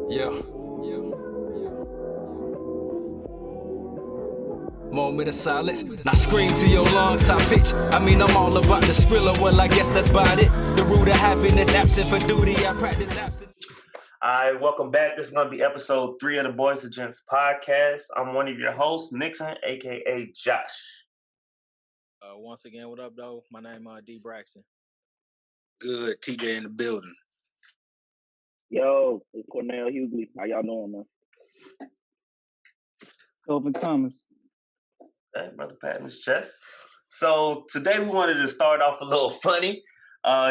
Yeah. Moment of silence. Now scream to your lungs, high pitch. I mean, I'm all about the skrilla. Well, I guess that's about it. The root of happiness, absent for duty. I practice absent. All right, welcome back. This is going to be episode 3 of the Boyz and Gents podcast. I'm one of your hosts, Nixon, a.k.a. Josh. Once again, what up, though? My name is D. Braxton. Good, TJ in the building. Yo, it's Cornell Hughley. How y'all doing, man? Kelvin Thomas. Hey, Brother Pat in his chest. So today we wanted to start off a little funny.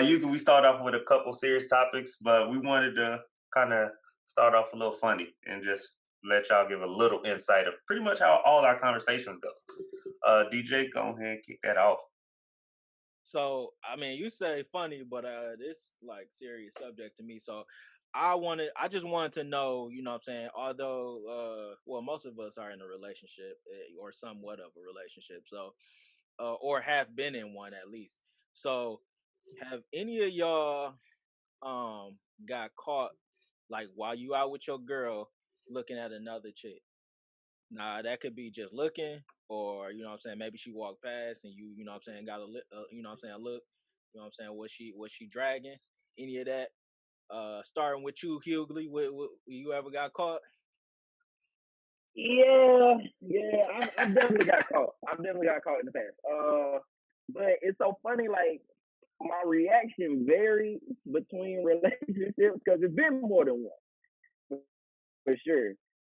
Usually we start off with a couple serious topics, but we wanted to kind of start off a little funny and just let y'all give a little insight of pretty much how all our conversations go. DJ, go ahead and kick that off. So, I mean, you say funny, but this like serious subject to me. So I just wanted to know, you know what I'm saying, although most of us are in a relationship or somewhat of a relationship, so or have been in one at least. So have any of y'all got caught like while you out with your girl looking at another chick? Nah, that could be just looking, or you know what I'm saying, maybe she walked past and you know what I'm saying, got a you know what I'm saying, look, you know what I'm saying, was she dragging? Any of that? Starting with you, Hughley, you ever got caught? Yeah, I definitely got caught. I've definitely got caught in the past. But it's so funny, like, my reaction varies between relationships because it's been more than one, for sure.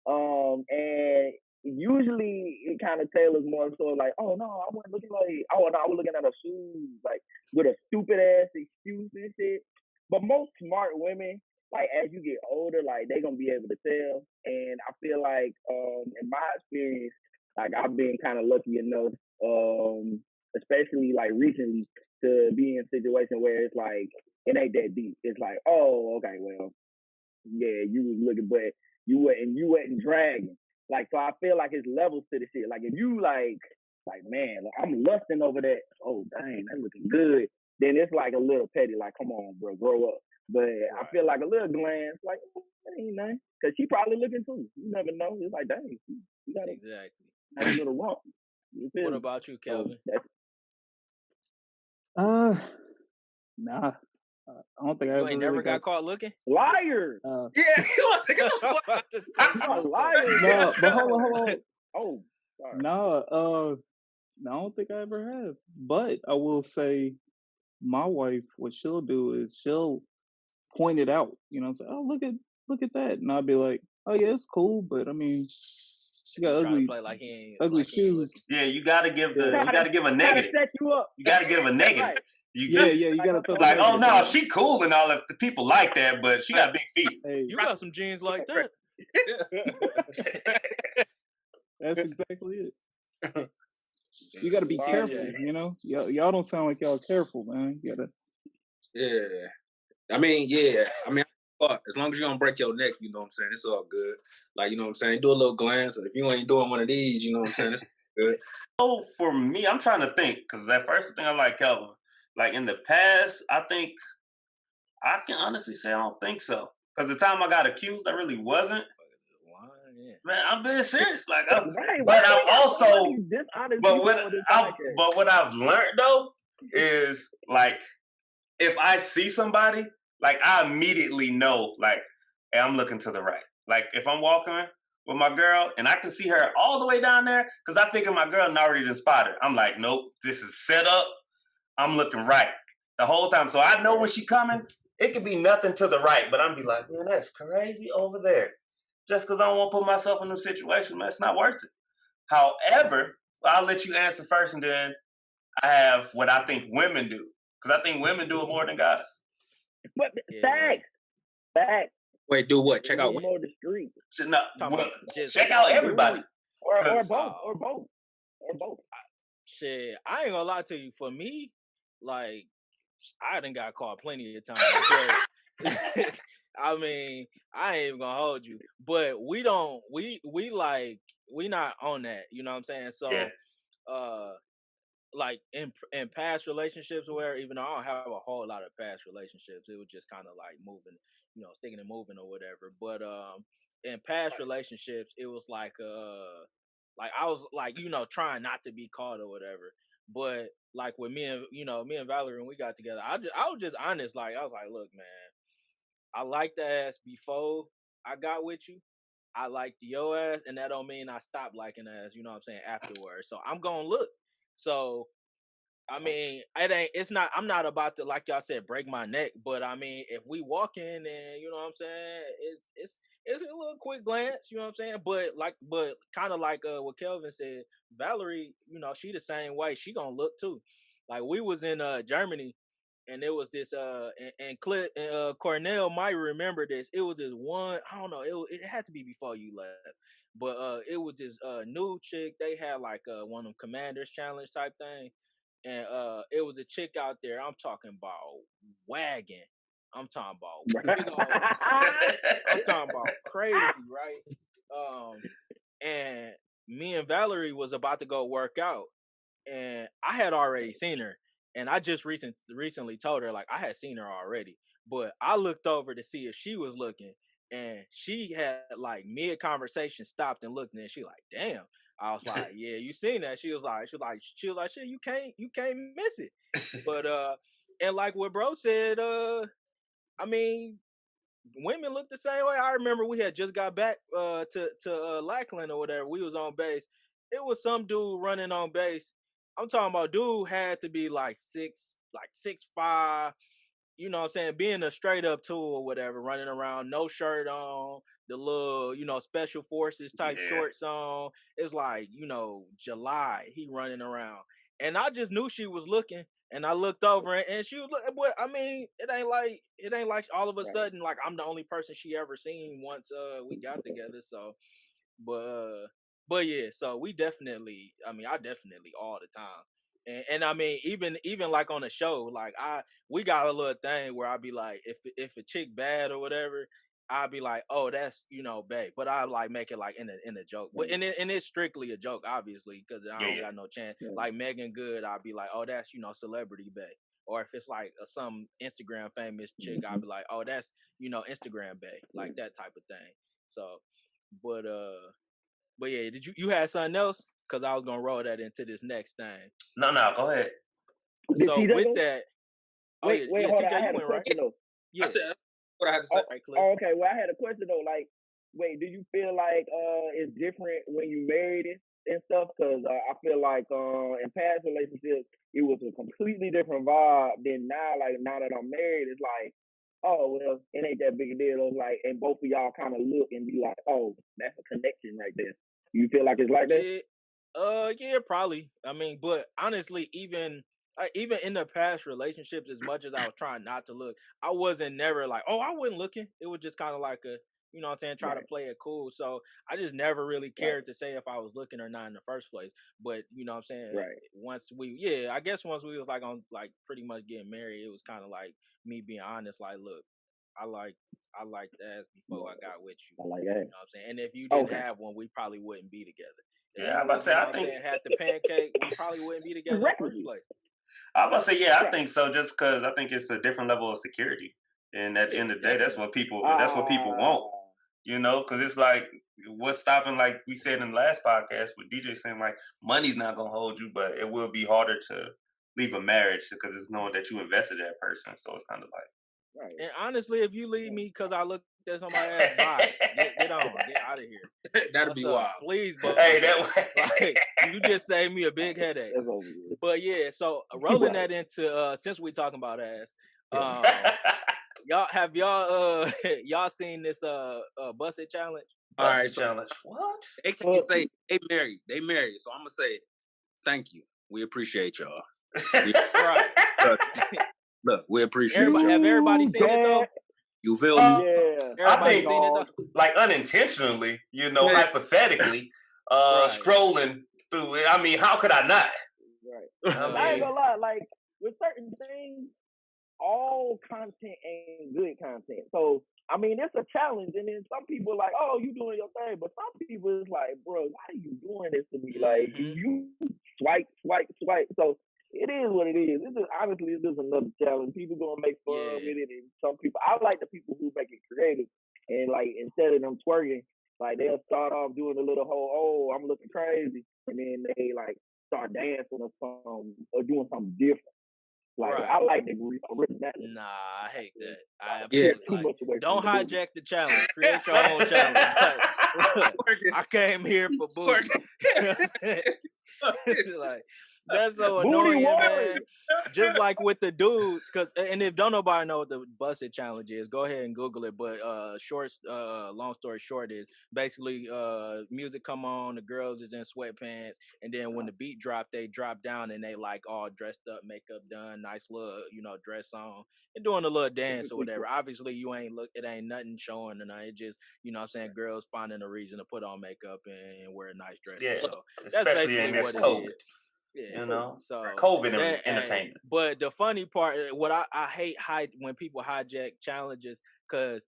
And usually it kind of tailors more so like, oh no, I wasn't looking like, oh no, I was looking at her shoes, like with a stupid ass excuse and shit. But most smart women, like as you get older, like they gonna be able to tell. And I feel like, in my experience, like I've been kind of lucky enough, especially like recently, to be in a situation where it's like it ain't that deep. It's like, oh, okay, well, yeah, you was looking, but you wasn't dragging. Like, so I feel like it's levels to the shit. Like if you like man, like, I'm lusting over that. Oh dang, that looking good. Then it's like a little petty. Like, come on, bro, grow up. But right. I feel like a little glance, like that ain't nothing, because she probably looking too. You never know. It's like, dang, you got a little rump. What about you, Kelvin? Nah. I don't think I ain't never got caught looking. Liar. Yeah, he was like, get the fuck I'm a liar. No, but hold on. Oh, sorry. No, I don't think I ever have. But I will say, my wife, what she'll do is she'll point it out. You know, say, "Oh, look at that," and I'll be like, "Oh yeah, it's cool," but I mean, she got ugly shoes. Yeah, you gotta give a negative. Set you up. You gotta give a negative. Right. You gotta throw like, oh no, she cool and all. If the people like that, but she got big feet. Hey, you got some jeans like that. That's exactly it. You gotta be careful, you know. Y'all don't sound like y'all careful, man. You gotta. Yeah, I mean, as long as you don't break your neck, you know what I'm saying, it's all good. Like, you know what I'm saying, do a little glance. If you ain't doing one of these, you know what I'm saying, it's good. Oh, for me, I'm trying to think, because that first thing I like Kelvin. Like in the past, I think I can honestly say I don't think so. Because the time I got accused, I really wasn't. Man, I'm being serious. Like, but what I've learned though is like, if I see somebody, like I immediately know, like, hey, I'm looking to the right. Like if I'm walking with my girl and I can see her all the way down there, because I figure my girl already done spotted. I'm like, nope, this is set up. I'm looking right the whole time. So I know when she coming, it could be nothing to the right, but I'm be like, man, that's crazy over there. Just because I don't want to put myself in a situation, man, it's not worth it. However, I'll let you answer first, and then I have what I think women do. Because I think women do it more than guys. But facts. Wait, do what? Check out more the street. Check out everybody. Or both. Shit, I ain't gonna lie to you. For me, like, I done got caught plenty of times. But I mean, I ain't even gonna hold you. But we not on that. You know what I'm saying? So, like in past relationships where even though I don't have a whole lot of past relationships, it was just kind of like moving, sticking and moving or whatever. But in past relationships, it was like I was like, trying not to be caught or whatever. But like with me and Valerie when we got together, I was just honest. Like I was like, look, man, I liked the ass before I got with you. I liked your ass, and that don't mean I stopped liking ass, you know what I'm saying, afterwards. So I'm gonna look. So I mean, it's not, I'm not about to, like y'all said, break my neck, but I mean, if we walk in and, you know what I'm saying, it's a little quick glance, you know what I'm saying? But kind of like what Kelvin said, Valerie, she the same way. She gonna look too. Like we was in Germany, and it was this Cornell might remember this. It was this one, I don't know, it had to be before you left. But it was this new chick. They had like one of them commanders challenge type thing. And it was a chick out there. I'm talking about wagon. I'm talking about big old, I'm talking about crazy, right? And me and Valerie was about to go work out, and I had already seen her, and I just recently told her like I had seen her already, but I looked over to see if she was looking, and she had like mid conversation stopped and looked, and she like, damn. I was like, yeah, you seen that? She was like, shit, you can't miss it. But and like what bro said, I mean, women look the same way. I remember we had just got back to Lackland or whatever. We was on base. It was some dude running on base. I'm talking about dude had to be like 6'5", you know what I'm saying, being a straight up tool or whatever, running around, no shirt on, the little, special forces type shorts on. It's like, July, he running around. And I just knew she was looking, and I looked over and she was looking, but I mean, it ain't like all of a sudden like I'm the only person she ever seen once we got together. So but yeah, so we definitely, I definitely all the time. And I mean, even like on the show, like we got a little thing where I'll be like, if a chick bad or whatever, I'll be like, oh, that's babe. But I like make it like in a joke. But and it's strictly a joke, obviously, because I don't got no chance. Like Megan Good, I'll be like, oh, that's celebrity babe. Or if it's like some Instagram famous chick, I'll be like, oh, that's Instagram babe, like that type of thing. So, but yeah, did you had something else? Because I was gonna roll that into this next thing. No, go ahead. So with that, wait, hold on. I had a question though. Yeah. I said what I had to say. Okay. Well, I had a question though. Like, wait, do you feel like it's different when you married and stuff? Because I feel like in past relationships it was a completely different vibe than now. Like now that I'm married, it's like, oh well, it ain't that big a deal. It's like, and both of y'all kind of look and be like, oh, that's a connection right there. You feel like it's like that? Yeah, probably. I mean, but honestly, even in the past relationships, as much as I was trying not to look, I wasn't never like, oh, I wasn't looking. It was just kind of like a, you know what I'm saying, try to play it cool. So I just never really cared to say if I was looking or not in the first place. But you know what I'm saying? Once I guess once we was like on like pretty much getting married, it was kind of like me being honest, like, look, I like that before I got with you. I like that. You know what I'm saying? And if you didn't have one, we probably wouldn't be together. Yeah, I'm about to say, I think had the pancake, we probably wouldn't be together in the first place. I'm about to say, yeah, I think so. Just because I think it's a different level of security, and at the end of the day, that's what people want. Because it's like what's stopping, like we said in the last podcast with DJ saying, like money's not gonna hold you, but it will be harder to leave a marriage because it's knowing that you invested in that person. So it's kind of like. Right. And honestly, if you leave me because I looked at somebody else, bye. Get on. Get out of here. That'd be wild. Please, but hey, you just saved me a big headache. But yeah, so rolling that into since we talking about ass, y'all seen this busted challenge? All right, challenge. What? They can't say they married. They married. So I'm gonna say thank you. We appreciate y'all. Right. Look, we appreciate you. Have everybody seen it though? You feel me? Yeah. Everybody seen it though? Like unintentionally, hypothetically, scrolling through it. I mean, how could I not? Right. I ain't gonna lie, like with certain things, all content ain't good content. So I mean, it's a challenge, and then some people are like, "Oh, you doing your thing," but some people is like, "Bro, why are you doing this to me? Like, Mm-hmm. you swipe." So it is what it is. It's just, honestly, it's just another challenge. People gonna make fun Yeah. with it, and some people. I like the people who make it creative, and like instead of them twerking, like they'll start off doing a little whole, "Oh, I'm looking crazy," and then they like start dancing or something or doing something different. Like Right. I like the originality. Nah, I hate that. I Yeah. absolutely Too like. much away Don't from the booty. hijack the challenge. Create your own challenge. Like, look, Working. I came here for booty. Like, that's so Booty annoying, warrior. man. Just like with the dudes, and if don't nobody know what the busted challenge is, go ahead and Google it. But long story short is basically music come on, the girls is in sweatpants, and then when the beat drop, they drop down and they like all dressed up, makeup done, nice little dress on, and doing a little dance or whatever. Obviously, it ain't nothing showing, and it just what I'm saying, girls finding a reason to put on makeup and wear nice dresses. Yeah, So that's especially basically in this what it COVID. is. Yeah. You know, So COVID that, entertainment. but the funny part, what I hate when people hijack challenges, because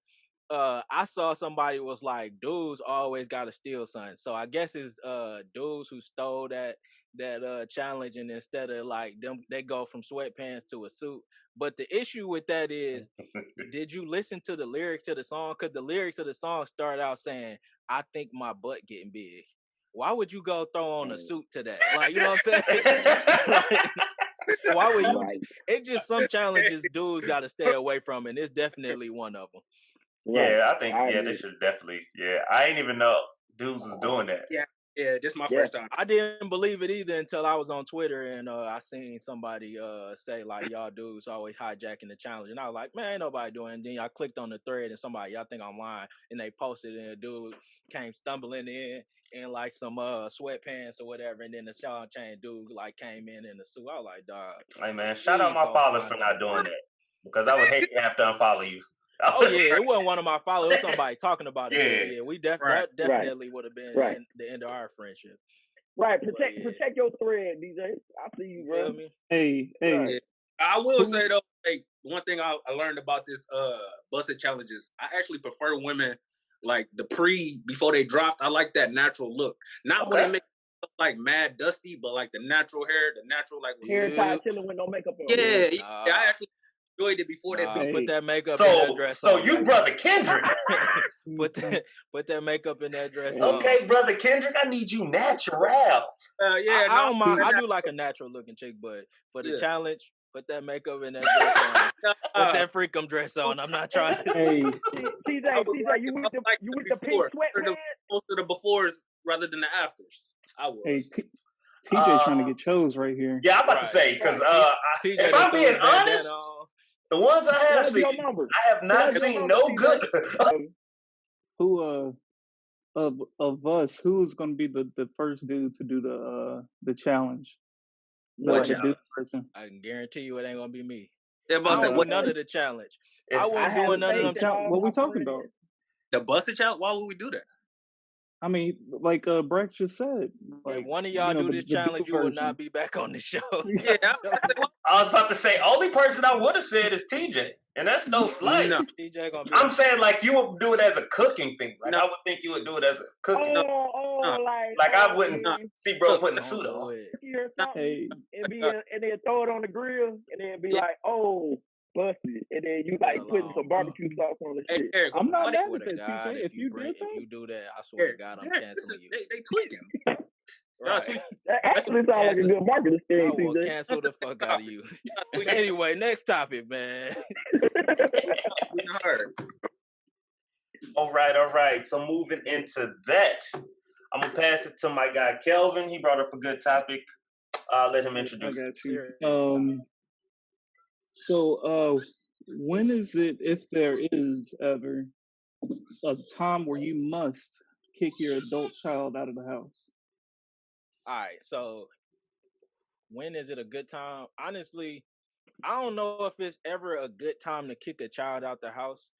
I saw somebody was like, dudes always gotta steal something. So I guess it's dudes who stole that challenge, and instead of like them, they go from sweatpants to a suit. But the issue with that is, did you listen to the lyrics to the song? Because the lyrics of the song start out saying, "I think my butt getting big." Why would you go throw on a suit to that? Like, you know what I'm saying? Like, why would you? Right. It's just some challenges dudes got to stay away from, and it's definitely one of them. Right. Yeah, I think I they agree. should definitely. Yeah, I ain't even know dudes was doing that. Yeah, this is my Yeah. first time. I didn't believe it either until I was on Twitter and I seen somebody say like, "Y'all dudes always hijacking the challenge," and I was like, "Man, ain't nobody doing it." And then I clicked on the thread and somebody, y'all think I'm lying, and they posted, and a dude came stumbling in like some sweatpants or whatever, and then the Sean Chain dude like came in a suit. I was like, "Dog, Hey man, shout out please my go fathers find for not something doing to do." that because I would hate to have to unfollow you. Oh yeah, it wasn't one of my followers. It was somebody talking about it. Yeah. But yeah, Right. that definitely would have been Right. the end of our friendship. Right. But yeah, Protect your thread, DJ. I see you, you bro. feel me? Hey, Right. Yeah. I will Who- say though, like one thing I learned about this busted challenges, I actually prefer women like before they dropped. I like that natural look. Not when they Okay. make it look like mad dusty, but like the natural hair, the natural like Hair Yeah. tie chilling with no makeup on. yeah, Nah, I actually enjoyed it before that beat. put Hey. that makeup in that So dress so on. you brother Kendrick. put that makeup in that dress Hey. on. Okay, brother Kendrick, I need you natural. Yeah, I don't mind. I do like a natural looking chick, but for the Yeah. challenge, put that makeup in that dress on. Put that freakum dress on. I'm not trying to. Hey, TJ, you with the pink sweatpants? Most of the befores rather than the afters. I was. hey, TJ trying to get chose right here. Yeah, I'm about to Right. say because TJ if done I'm threw being his bandana honest, on. the ones I have Plug seen, your number. I have not Plug your seen number, no TJ. good. Who of us, who's gonna be the first dude to do the challenge? What The challenge? dude person. I can guarantee you it ain't gonna be me. Yeah, I but I said don't do what none of the challenge. I It's- I wasn't have doing none of faith them. in all What we my talking friends. about? the busted challenge? Why would we do that? I mean, like Brax just said, If like one of y'all do this the challenge, dude you will person. not be back on the show. Yeah, I was about to say only person I would have said is TJ, and that's no slight. No. TJ gonna be. I'm saying like you would do it as a cooking thing. Like No. I would think you would do it as a cooking. Like I wouldn't see bro Look, putting a Don't suit do on. it. or something, Hey, and then throw it on the grill, and then be Yeah. like, "Oh, busted," and then you Get like putting along, some bro. barbecue sauce on the Hey, shit. Eric, I'm not I mad swear at to that, God, TJ. If you did if that, you do that, I swear to Eric, God, I'm Eric, canceling listen, you. they tweaking. Right. That actually sounds like a good marketing I scheme, will TJ. cancel the fuck out of you. Anyway, next topic, man. Tweaking hard. All right. So moving into that, I'm gonna pass it to my guy Kelvin. He brought up a good topic. Let him I introduce it. got you. Serious. So when is it, if there is ever a time where you must kick your adult child out of the house? All right, so when is it a good time? Honestly, I don't know if it's ever a good time to kick a child out the house.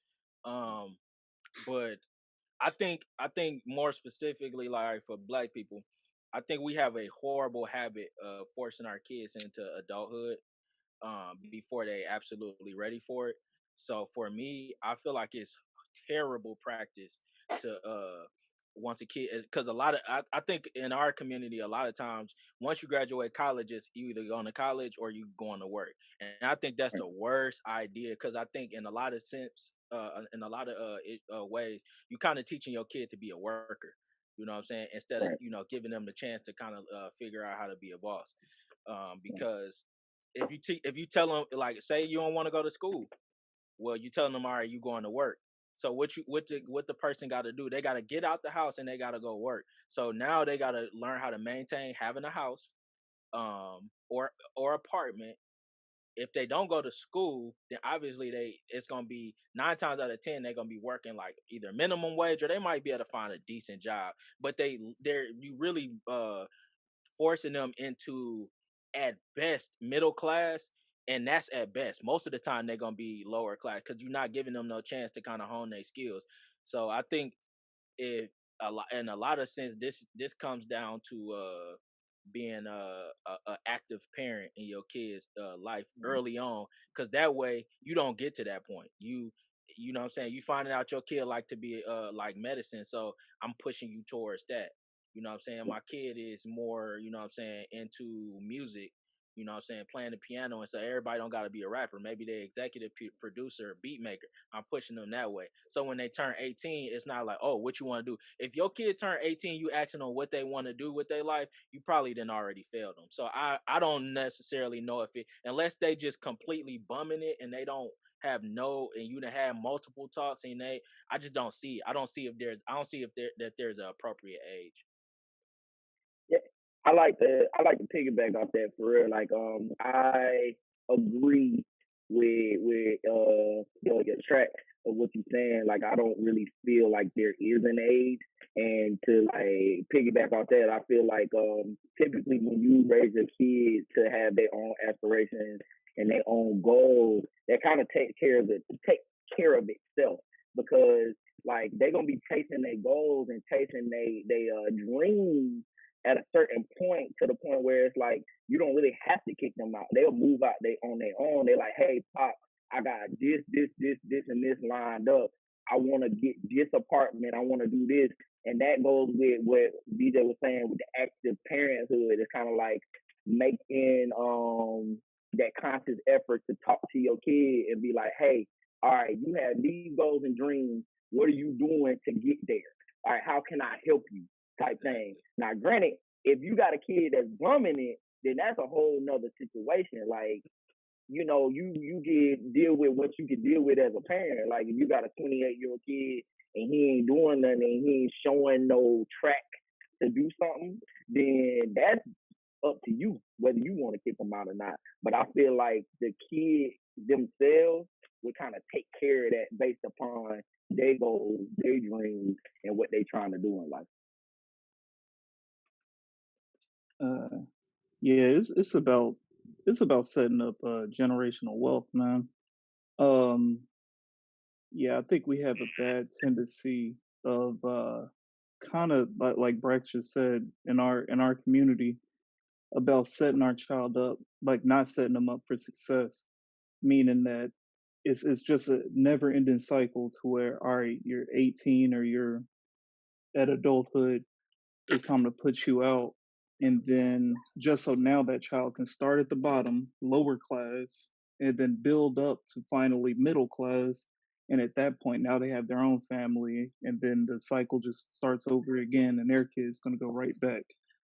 But I think more specifically, like for Black people, I think we have a horrible habit of forcing our kids into adulthood. before they absolutely ready for it. So for me, I feel like it's terrible practice to once a kid is because a lot of I think in our community a lot of times once you graduate college it's you either going to college or you going to work, and I think that's the worst idea because I think in a lot of sense in a lot of ways you kind of teaching your kid to be a worker, you know what I'm saying, instead of Right. giving them the chance to kind of figure out how to be a boss, because if you tell them, like, say you don't want to go to school, well, you telling them, all right, you going to work. So what the person got to do? They got to get out the house and they got to go work. So now they got to learn how to maintain having a house, or apartment. If they don't go to school, then obviously it's gonna be 9 times out of 10 they're gonna be working like either minimum wage or they might be able to find a decent job. But they're you really forcing them into at best middle class, and that's at best. Most of the time they're gonna be lower class because you're not giving them no chance to kind of hone their skills. So I think it a lot in a lot of sense this comes down to being a active parent in your kids life early on, because that way you don't get to that point. You know what I'm saying, you finding out your kid like to be like medicine, so I'm pushing you towards that. You know what I'm saying, my kid is more, you know what I'm saying, into music, you know what I'm saying, playing the piano, and so everybody don't got to be a rapper. Maybe they executive producer, beat maker. I'm pushing them that way. So when they turn 18, it's not like, oh, what you want to do. If your kid turn 18, you asking them what they want to do with their life, you probably didn't already failed them. So I don't necessarily know if it, unless they just completely bumming it and they don't have no, and you done have multiple talks and I just don't see. I don't see if there's an appropriate age. Yeah, I like to piggyback off that for real. Like, I agree with your track of what you're saying. Like, I don't really feel like there is an age, and to like piggyback off that, I feel like typically when you raise your kids to have their own aspirations and their own goals, that kind of take care of itself, because like they're gonna be chasing their goals and chasing they dreams at a certain point, to the point where it's like you don't really have to kick them out. They'll move out on their own. They're like, hey, pop, I got this, and this lined up. I want to get this apartment. I want to do this. And that goes with what DJ was saying with the active parenthood. It's kind of like making that conscious effort to talk to your kid and be like, hey, all right, you have these goals and dreams. What are you doing to get there? All right, how can I help you? Type thing. Exactly. Now, granted, if you got a kid that's bumming it, then that's a whole nother situation. Like, you can deal with what you can deal with as a parent. Like, if you got a 28-year-old kid and he ain't doing nothing and he ain't showing no track to do something, then that's up to you whether you want to kick them out or not. But I feel like the kids themselves would kind of take care of that based upon their goals, their dreams, and what they trying to do in life. Yeah, it's about setting up generational wealth, man. Um, yeah, I think we have a bad tendency of kind of like Brex just said in our community about setting our child up, like not setting them up for success, meaning that it's just a never ending cycle to where, all right, you're 18 or you're at adulthood, it's time to put you out. And then just so now that child can start at the bottom, lower class, and then build up to finally middle class. And at that point, now they have their own family, and then the cycle just starts over again, and their kid's going to go right back.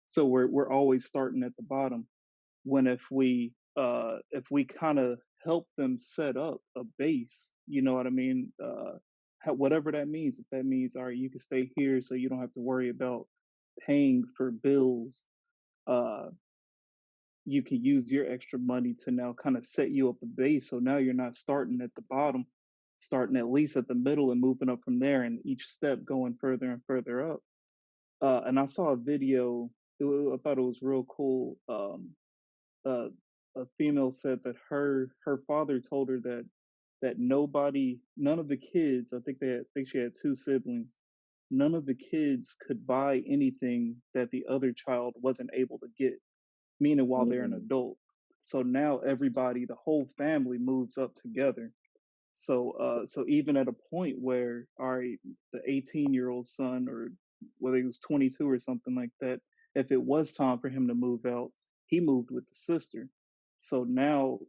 So we're always starting at the bottom. When if we kind of help them set up a base, you know what I mean? Whatever that means. If that means, all right, you can stay here, so you don't have to worry about paying for bills, uh you can use your extra money to now kind of set you up a base, so now you're not starting at the bottom, starting at least at the middle and moving up from there, and each step going further and further up. And I saw a video, I thought it was real cool. Uh a female said that her father told her that none of the kids, I think she had two siblings, none of the kids could buy anything that the other child wasn't able to get, meaning while they're an Mm-hmm. adult. So now everybody, the whole family moves up together. So even at a point where, all right, the 18-year-old son, or whether he was 22 or something like that, if it was time for him to move out, he moved with the sister. So now,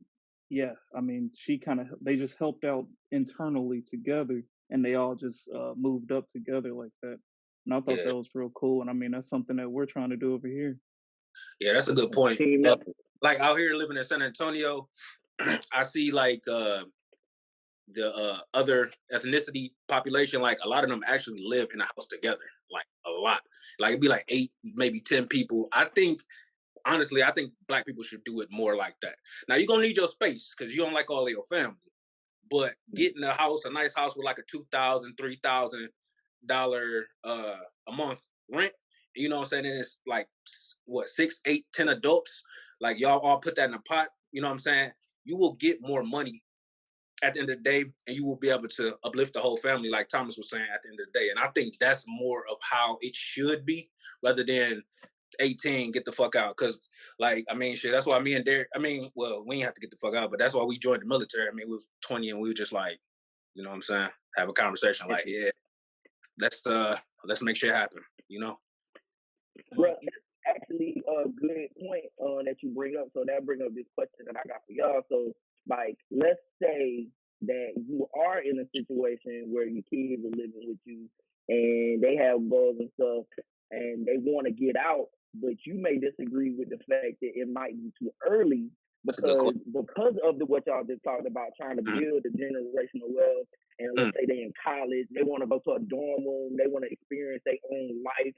yeah, I mean, they just helped out internally together, and they all just moved up together like that. And I thought Yeah, that was real cool. And I mean, that's something that we're trying to do over here. yeah, that's a good point. Team effort. Like out here living in San Antonio, I see like the other ethnicity population, like a lot of them actually live in a house together, like a lot. Like it'd be like 8, maybe 10 people. I think honestly, I think black people should do it more like that. Now you're gonna need your space because you don't like all of your family, but getting a house, a nice house with like a $2,000, $3,000 a month rent, you know what I'm saying? And it's like what, 6, 8, 10 adults, like y'all all put that in a pot, you know what I'm saying? You will get more money at the end of the day, and you will be able to uplift the whole family, like Thomas was saying at the end of the day. And I think that's more of how it should be, rather than 18, get the fuck out. Cause like, I mean, shit, that's why me and Derek, I mean, well, we ain't have to get the fuck out, but that's why we joined the military. I mean, we was 20 and we were just like, you know what I'm saying? Have a conversation like, yeah, let's make shit happen, you know? Bro, that's actually a good point that you bring up. So that bring up this question that I got for y'all. So, like, let's say that you are in a situation where your kids are living with you and they have goals and stuff, and they want to get out, but you may disagree with the fact that it might be too early That's a good because of what y'all just talked about, trying to question. build the generational wealth. And Mm, let's say they're in college, they want to go to a dorm room, they want to experience their own life.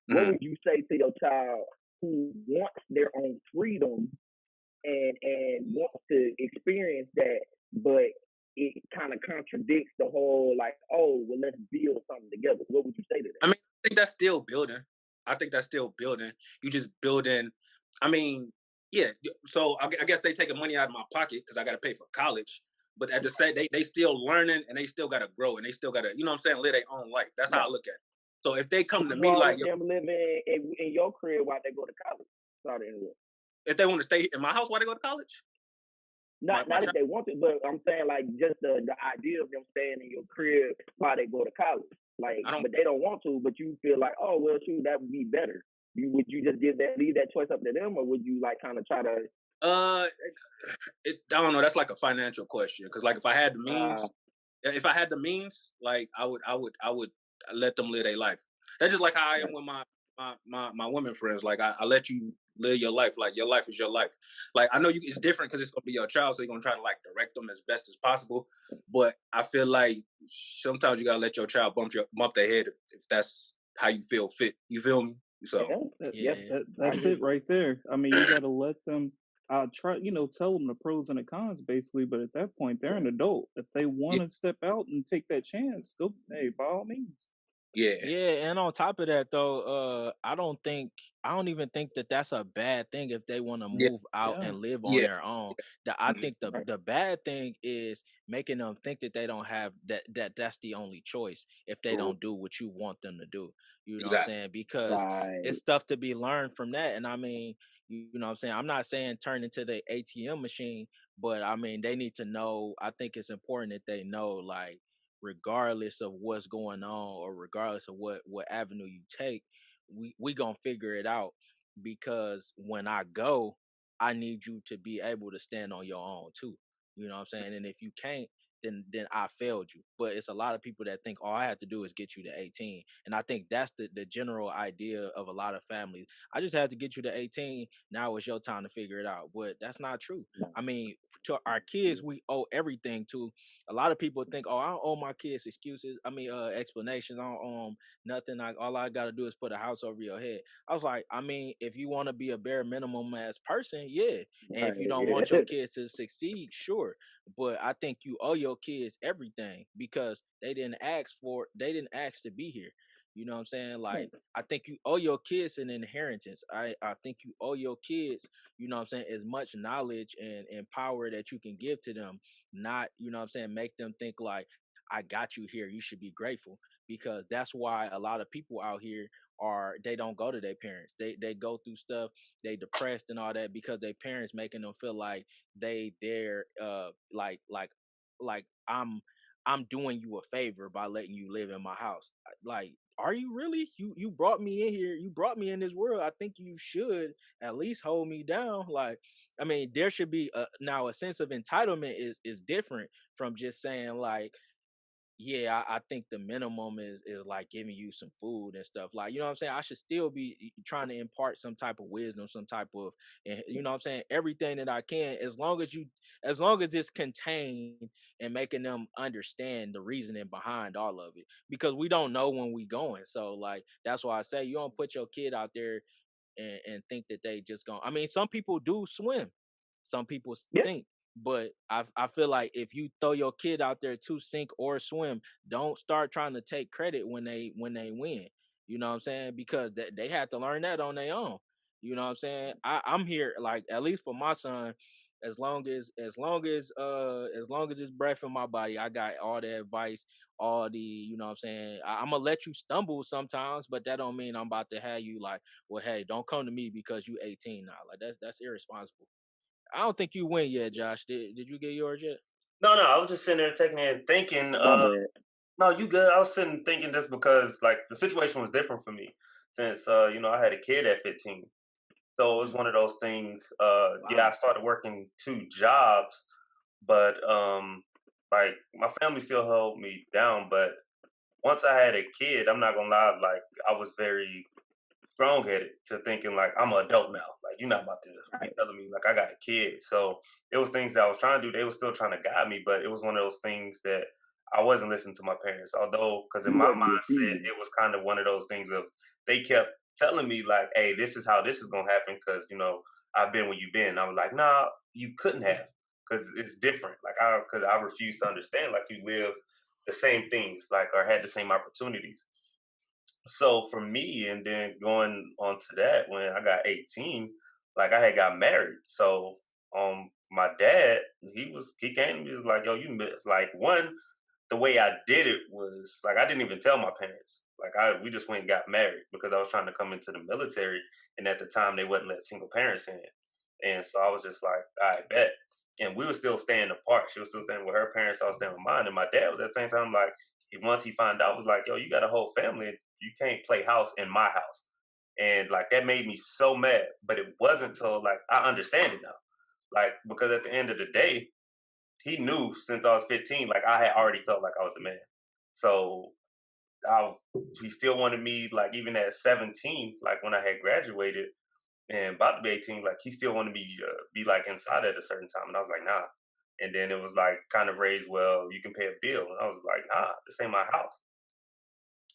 What mm. would you say to your child who wants their own freedom and wants to experience that, but it kind of contradicts the whole, like, oh, well, let's build something together? What would you say to I that? mean, I think that's still building. I think that's still building. You just building. I mean, yeah. So I guess they taking money out of my pocket because I got to pay for college. But at the same, they still learning and they still got to grow and they still got to, you know what I'm saying, live their own life. That's how I Right. look at it. So if they come to What's me wrong like, with yo, them living in your crib while they go to college? Sorry to interrupt. if they want to stay in my house while they go to college, my Not if child, they want to, but I'm saying like just the idea of them staying in your crib while they go to college. Like, I don't. but they don't want to, but you feel like, oh well, shoot, that would be better. Would you just leave that choice up to them, or would you like kind of try to? Uh, I don't know. That's like a financial question because like Uh, if I had the means, like I would let them live their life. That's just like how I am right, with my women friends. Like I let you live your life. Like your life is your life. Like I know it's different because it's gonna be your child, so you're gonna try to like direct them as best as possible. But I feel like sometimes you gotta let your child bump their head if that's how you feel fit. You feel me? So yeah, Yeah. I That's agree. it right there. I mean, you got to let them. Try, tell them the pros and the cons, basically. But at that point, they're Yeah, an adult. If they yeah, want to step out and take that chance, go. Hey, by all means. yeah, Yeah, and on top of that though, I don't even think that that's a bad thing if they want to yeah, move out Yeah, and live on yeah. their own. I Mhm. think the right, the bad thing is making them think that they don't have that's the only choice if they R- don't do what you want them to do. You know what I'm Exactly. saying? Because it's right, stuff to be learned from that. And I mean, you know what I'm saying? I'm not saying turn into the ATM machine, but I mean they need to know. I think it's important that they know like regardless of what's going on or regardless of what avenue you take, we gonna figure it out because when I go, I need you to be able to stand on your own too. You know what I'm saying? And if you can't, then I failed you. But it's a lot of people that think all I have to do is get you to 18. And I think that's the general idea of a lot of families. I just have to get you to 18. Now it's your time to figure it out. But that's not true. right. I mean, to our kids, we owe everything to. A lot of people think, oh, I don't owe my kids excuses. I mean, explanations. I don't owe them nothing. All I gotta do is put a house over your head. I was like, I mean, if you want to be a bare minimum as person, yeah. And Right, if you don't want yeah, your kids to succeed, sure. But I think you owe your kids everything because they didn't ask to be here. You know what I'm saying? Like, I think you owe your kids an inheritance. I think you owe your kids, you know what I'm saying, as much knowledge and power that you can give to them, not, you know what I'm saying, make them think like I got you here. You should be grateful, because that's why a lot of people out here they don't go to their parents. They go through stuff, they depressed and all that because their parents making them feel like they're like I'm doing you a favor by letting you live in my house. Like, are you really? You brought me in here. You brought me in this world. I think you should at least hold me down. Like, I mean, there should be now a sense of entitlement is different from just saying like, yeah, I think the minimum is like giving you some food and stuff. Like, you know what I'm saying? I should still be trying to impart some type of wisdom, some type of, you know what I'm saying? Everything that I can, as long as it's contained and making them understand the reasoning behind all of it, because we don't know when we going. So like, that's why I say you don't put your kid out there and think that they just going. I mean, some people do swim, some people Yeah, sink, but I feel like if you throw your kid out there to sink or swim, don't start trying to take credit when they win. You know what I'm saying? Because they had to learn that on their own. You know what I'm saying? I'm here, like, at least for my son. As long as it's breath in my body, I got all the advice, all the, you know what I'm saying. I'm gonna let you stumble sometimes, but that don't mean I'm about to have you like, well, hey, don't come to me because you 18 now. Like, that's irresponsible. I don't think you win yet, Josh. Did you get yours yet? No, no, I was just sitting there taking it and thinking. my bad. No, you good. I was sitting thinking just because like the situation was different for me since I had a kid at 15. So it was Mm. one of those things. Yeah, I Wow. started working 2 jobs, but like my family still held me down. But once I had a kid, I'm not gonna lie, like I was very strong headed to thinking like I'm an adult now. Like you're not about to be Right. telling me like I got a kid. So it was things that I was trying to do. They were still trying to guide me, but it was one of those things that I wasn't listening to my parents. Although, because in You my wasn't mindset, receiving. it was kind of one of those things of they kept telling me like, "Hey, this is how this is gonna happen," because I've been where you've been. I was like, "Nah, you couldn't have," because it's different. Like because I refuse to understand like you live the same things like or had the same opportunities. So for me, and then going on to that, when I got 18, like I had got married. So my dad, he came to me, he was like, yo, like one, the way I did it was like I didn't even tell my parents. Like we just went and got married because I was trying to come into the military, and at the time they wouldn't let single parents in. And so I was just like, I bet. And we were still staying apart. She was still staying with her parents. I was staying with mine. And my dad was at the same time like, once he found out, was like, yo, you got a whole family. You can't play house in my house. And like that made me so mad. But it wasn't until like I understand it now. Like because at the end of the day, he knew since I was 15, like I had already felt like I was a man. So I was, he still wanted me like even at 17, like when I had graduated and about to be 18, like he still wanted me to be like inside at a certain time. And I was like, nah. And then it was like kind of raised, well, you can pay a bill. And I was like, nah, this ain't my house.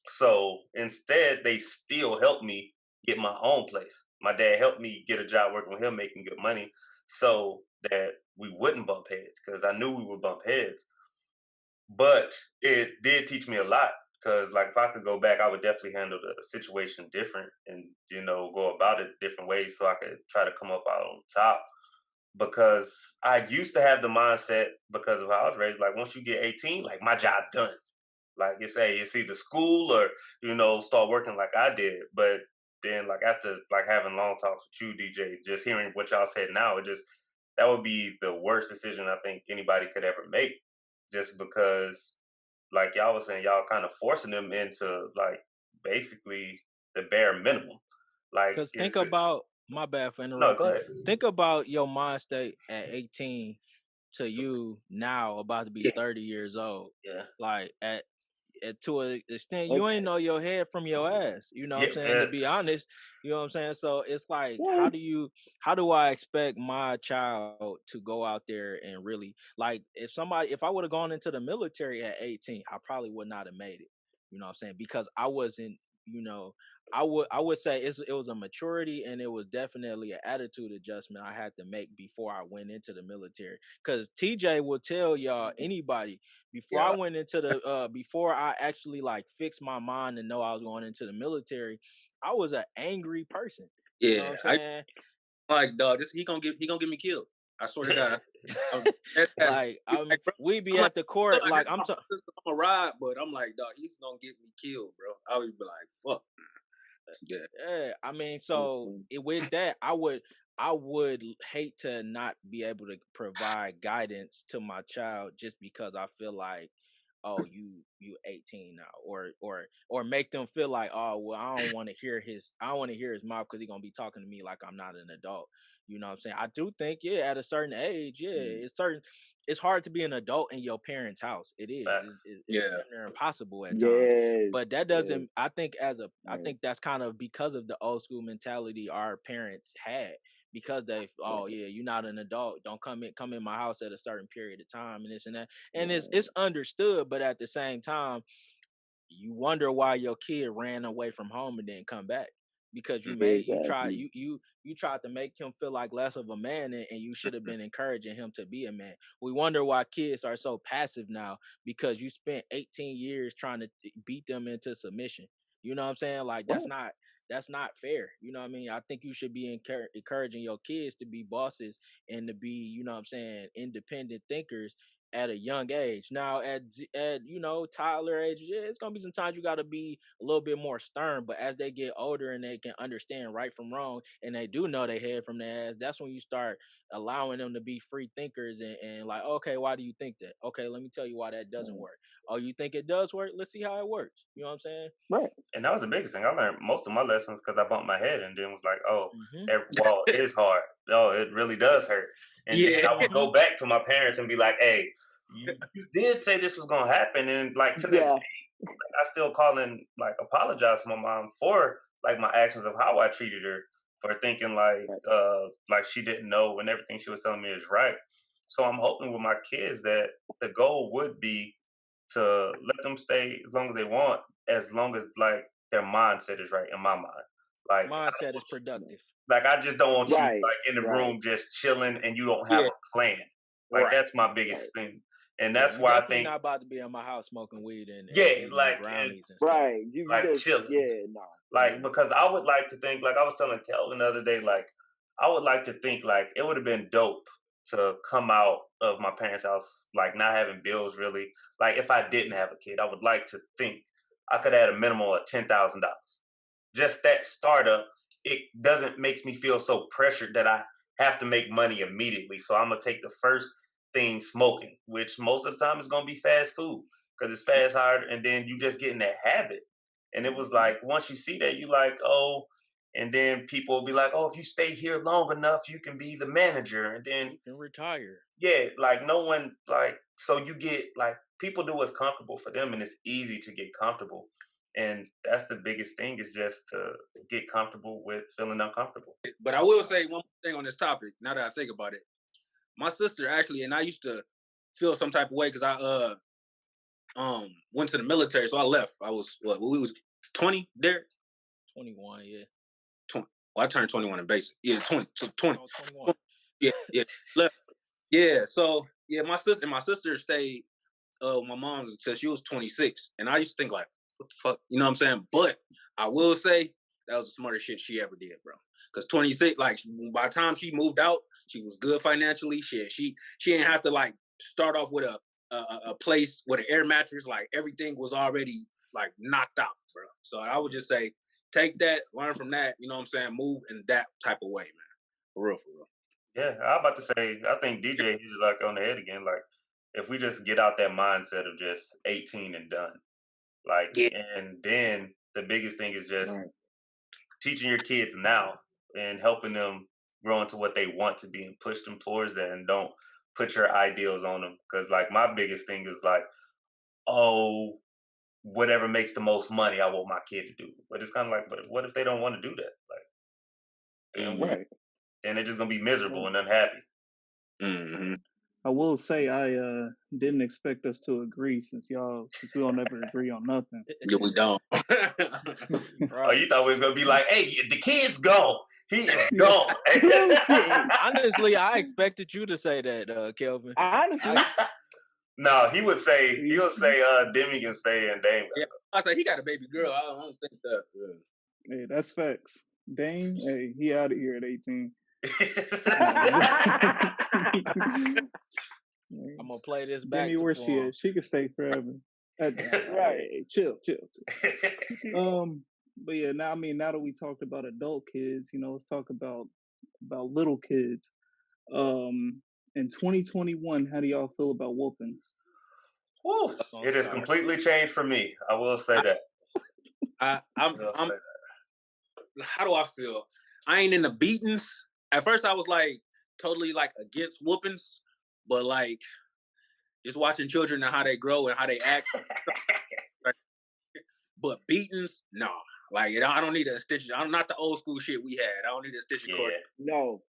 So instead, they still helped me get my own place. My dad helped me get a job working with him, making good money, so that we wouldn't bump heads because I knew we would bump heads. But it did teach me a lot because, like, if I could go back, I would definitely handle the situation different and go about it different ways so I could try to come up out on top. Because I used to have the mindset because of how I was raised, like once you get 18, like my job done. Like it's either school or start working like I did. But then like after like having long talks with you, DJ, just hearing what y'all said now, it just that would be the worst decision I think anybody could ever make. Just because like y'all was saying, y'all kind of forcing them into like basically the bare minimum. Like Cause think it's about, my bad for no, go interrupting. ahead. Think about your mind state at 18 to you now about to be Yeah, 30 years old. Yeah. Like to an extent, you ain't Okay. know your head from your ass. You know what I'm Yeah. saying? To be honest, you know what I'm saying? So it's like, Well, how do I expect my child to go out there and really, like, if I would have gone into the military at 18, I probably would not have made it. You know what I'm saying? Because I wasn't, you know, I would say it was a maturity, and it was definitely an attitude adjustment I had to make before I went into the military. Cause TJ will tell y'all, anybody, before I yeah, went into the before I actually like fixed my mind and know I was going into the military, I was an angry person. You know what yeah. I'm I saying? like dog. This he gonna get me killed. I swear to God. Like we be at the court. Like I'm talking. I'm a ride, but I'm like, dog, he's gonna get me killed, bro. I would be like, fuck. Yeah, I mean, so with that, I would hate to not be able to provide guidance to my child just because I feel like, oh, you 18 now, or make them feel like, oh, well, I don't want to hear his mouth because he's gonna be talking to me like I'm not an adult. You know what I'm saying? I do think, yeah, at a certain age, it's hard to be an adult in your parents' house. It is. It's damn near impossible at times. But that doesn't. I think I think that's kind of because of the old school mentality our parents had. Because oh yeah, you're not an adult. Don't come in my house at a certain period of time and this and that. And it's understood, but at the same time, you wonder why your kid ran away from home and didn't come back. Because you tried to make him feel like less of a man, and you should have been encouraging him to be a man. We wonder why kids are so passive now because you spent 18 years trying to beat them into submission. You know what I'm saying? Like that's not fair. You know what I mean? I think you should be encouraging your kids to be bosses and to be, you know what I'm saying, independent thinkers at a young age. Now at Tyler age, yeah, it's gonna be some times you gotta be a little bit more stern, but as they get older and they can understand right from wrong and they do know their head from their ass, that's when you start allowing them to be free thinkers and like, okay, why do you think that? Okay, let me tell you why that doesn't work. Oh, you think it does work? Let's see how it works. You know what I'm saying? Right. And that was the biggest thing. I learned most of my lessons because I bumped my head and then was like, oh, that wall is hard. Oh, it really does hurt. And then I would go back to my parents and be like, hey, you did say this was going to happen. And like to this day, I still call and like apologize to my mom for like my actions of how I treated her, for thinking like she didn't know when everything she was telling me is right. So I'm hoping with my kids that the goal would be to let them stay as long as they want, as long as like their mindset is right in my mind. Like mindset is productive. Like I just don't want you like in the room just chilling and you don't have a plan. Like that's my biggest thing. And that's why I think not about to be in my house smoking weed and like brownies and stuff. You like just, chilling. No. Like because I would like to think, like I was telling Kelvin the other day, like I would like to think like it would have been dope to come out of my parents' house like not having bills really. Like if I didn't have a kid, I would like to think I could add a minimum of $10,000. Just that startup, it doesn't makes me feel so pressured that I have to make money immediately. So I'm gonna take the first thing smoking, which most of the time is gonna be fast food because it's fast hard, and then you just get in that habit. And it was like once you see that, you like, oh, and then people will be like, oh, if you stay here long enough, you can be the manager, and then you can retire. Yeah, like no one like so you get like people do what's comfortable for them, and it's easy to get comfortable. And that's the biggest thing is just to get comfortable with feeling uncomfortable. But I will say one thing on this topic. Now that I think about it, my sister actually, and I used to feel some type of way because I went to the military, so I left. I was we was 20 there. 21, yeah. 20. Well, I turned 21 in basic. Yeah, 20. So 20. Oh, 21. Yeah. Left. Yeah. So yeah, my sister stayed with my mom until she was 26, and I used to think like, what the fuck, you know what I'm saying? But I will say that was the smartest shit she ever did, bro. Because 26, like by the time she moved out, she was good financially. Shit, she didn't have to like start off with a place with an air mattress. Like everything was already like knocked out, bro. So I would just say, take that, learn from that. You know what I'm saying? Move in that type of way, man. For real. Yeah, I was about to say, I think DJ hit it like on the head again. Like, if we just get out that mindset of just 18 and done, like, and then the biggest thing is just teaching your kids now and helping them grow into what they want to be and push them towards that, and don't put your ideals on them. Because like my biggest thing is like, oh, whatever makes the most money, I want my kid to do. But it's kind of like, but what if they don't want to do that? Like, and they're just gonna be miserable and unhappy. Mm-hmm. I will say I didn't expect us to agree since we don't ever agree on nothing. Yeah, we don't. Oh, you thought we was gonna be like, hey, the kid's gone. He is gone. Honestly, I expected you to say that, Kelvin. Honestly. No, he'll say Demi can stay and Dame. Yeah, I say he got a baby girl. I don't think that. Hey, that's facts. Dame, hey, he out of here at 18. I'm gonna play this back Demi, to where for she him. at? She can stay forever. Right. Hey, chill. But yeah, now that we talked about adult kids, let's talk about little kids. In 2021, how do y'all feel about whoopings? Whew. Gonna It has start. completely changed for me. I will say that. I'm how do I feel? I ain't in the beatings. At first I was like totally like against whoopings, but like just watching children and how they grow and how they act. But beatings, no. Like I don't need a stitch. I'm not the old school shit we had. I don't need a stitch Yeah. cord No.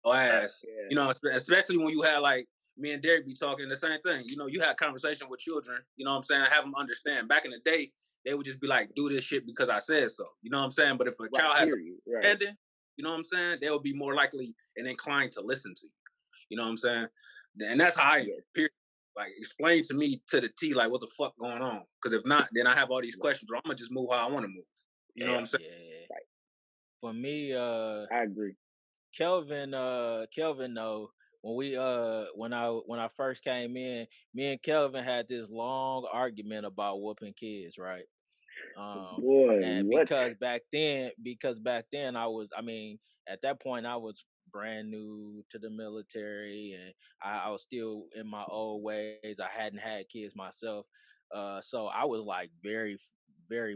ass. Yeah. You know, especially when you had like me and Derek be talking the same thing. You know, you had conversation with children. You know what I'm saying? Have them understand. Back in the day, they would just be like, "Do this shit because I said so." You know what I'm saying? But if a child has Period. Right. understanding, you know what I'm saying? They will be more likely and inclined to listen to you. You know what I'm saying? And that's how I Yes. period. Like explain to me to the T like what the fuck going on. Because if not, then I have all these questions or I'm gonna just move how I want to move. You know what I'm saying? Yeah. Right. For me, I agree. Kelvin, no. When I first came in, me and Kelvin had this long argument about whooping kids, right? Boy, And what? because back then at that point I was brand new to the military, and I was still in my old ways. I hadn't had kids myself, so I was like very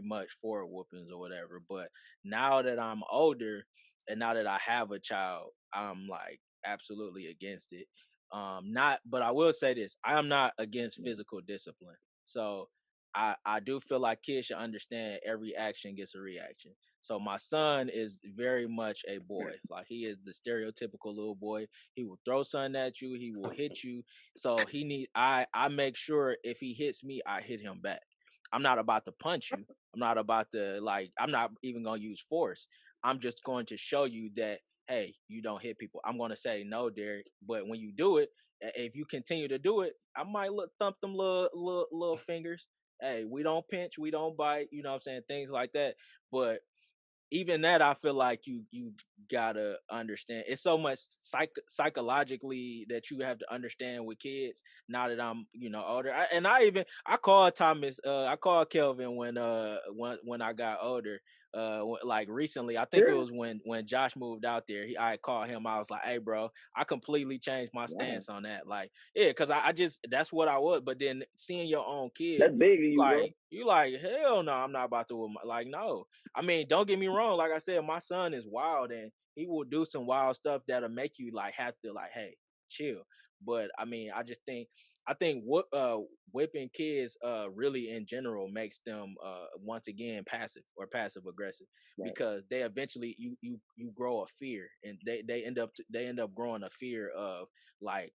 much for whoopings or whatever. But now that I'm older, and now that I have a child, I'm like absolutely against it. Not, but I will say this: I am not against physical discipline. So I do feel like kids should understand every action gets a reaction. So my son is very much a boy. Like he is the stereotypical little boy. He will throw something at you. He will hit you. So I make sure if he hits me, I hit him back. I'm not about to punch you. I'm not about to I'm not even gonna use force. I'm just going to show you that, hey, you don't hit people. I'm gonna say no, Derek. But when you do it, if you continue to do it, I might thump them little fingers. Hey, we don't pinch, we don't bite, you know what I'm saying? Things like that. But even that, I feel like you gotta understand. It's so much psychologically that you have to understand with kids. Now that I'm older, I called Thomas. I called Kelvin when I got older. Like recently, I think it Sure. was when Josh moved out there. I called him. I was like, "Hey, bro, I completely changed my Wow. stance on that. Like, yeah, because I just that's what I was. But then seeing your own kid, That's big of you, bro. you like hell no, I'm not about to. Like no, I mean, don't get me wrong. Like I said, my son is wild and he will do some wild stuff that'll make you like have to like, hey, chill. But I mean, I think what whipping kids really in general makes them once again passive aggressive, Right. because they eventually you grow a fear, and they end up growing a fear of like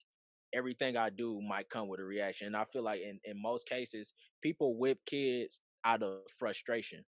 everything I do might come with a reaction. And I feel like in most cases people whip kids out of frustration,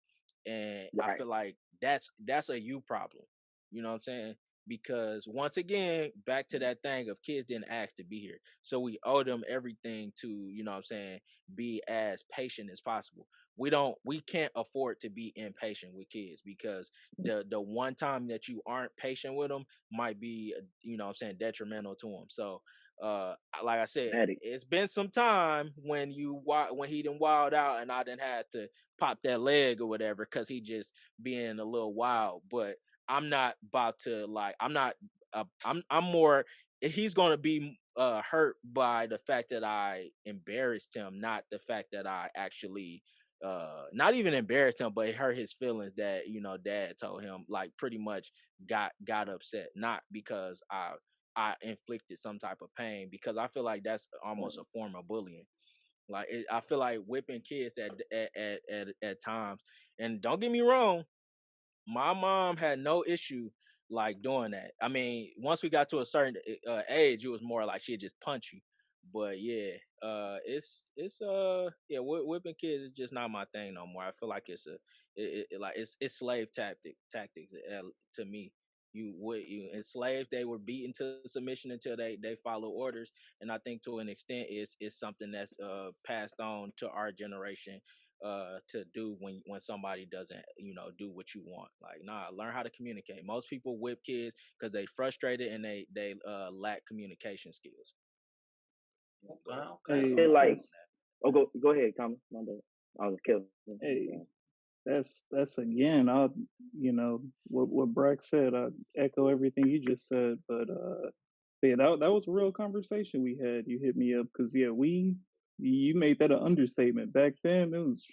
and I Right. feel like that's a you problem. You know what I'm saying? Because once again, back to that thing of kids didn't ask to be here. So we owe them everything to, what I'm saying, be as patient as possible. We can't afford to be impatient with kids, because the one time that you aren't patient with them might be, what I'm saying, detrimental to them. So like I said, Maddie. it's been some time when he done wild out and I didn't had to pop that leg or whatever, because he just being a little wild. But I'm not about to I'm not I'm more, he's gonna be hurt by the fact that I embarrassed him, not the fact that I actually not even embarrassed him, but it hurt his feelings that dad told him, like pretty much got upset, not because I inflicted some type of pain, because I feel like that's almost a form of bullying. Like I feel like whipping kids at times. And don't get me wrong, my mom had no issue like doing that. I mean, once we got to a certain age, it was more like she'd just punch you. But yeah, yeah, whipping kids is just not my thing no more. I feel like it's slave tactics to me. You enslaved, they were beaten to submission until they follow orders. And I think to an extent it's something that's passed on to our generation to do when somebody doesn't, do what you want. Like, nah, learn how to communicate. Most people whip kids because they frustrated and they lack communication skills. But Okay, Hey, so And like, that's go ahead, Thomas. My bad. I was killing. hey, that's again. I what Brack said. I echo everything you just said. But yeah, that was a real conversation we had. You hit me up because you made that an understatement. Back then it was,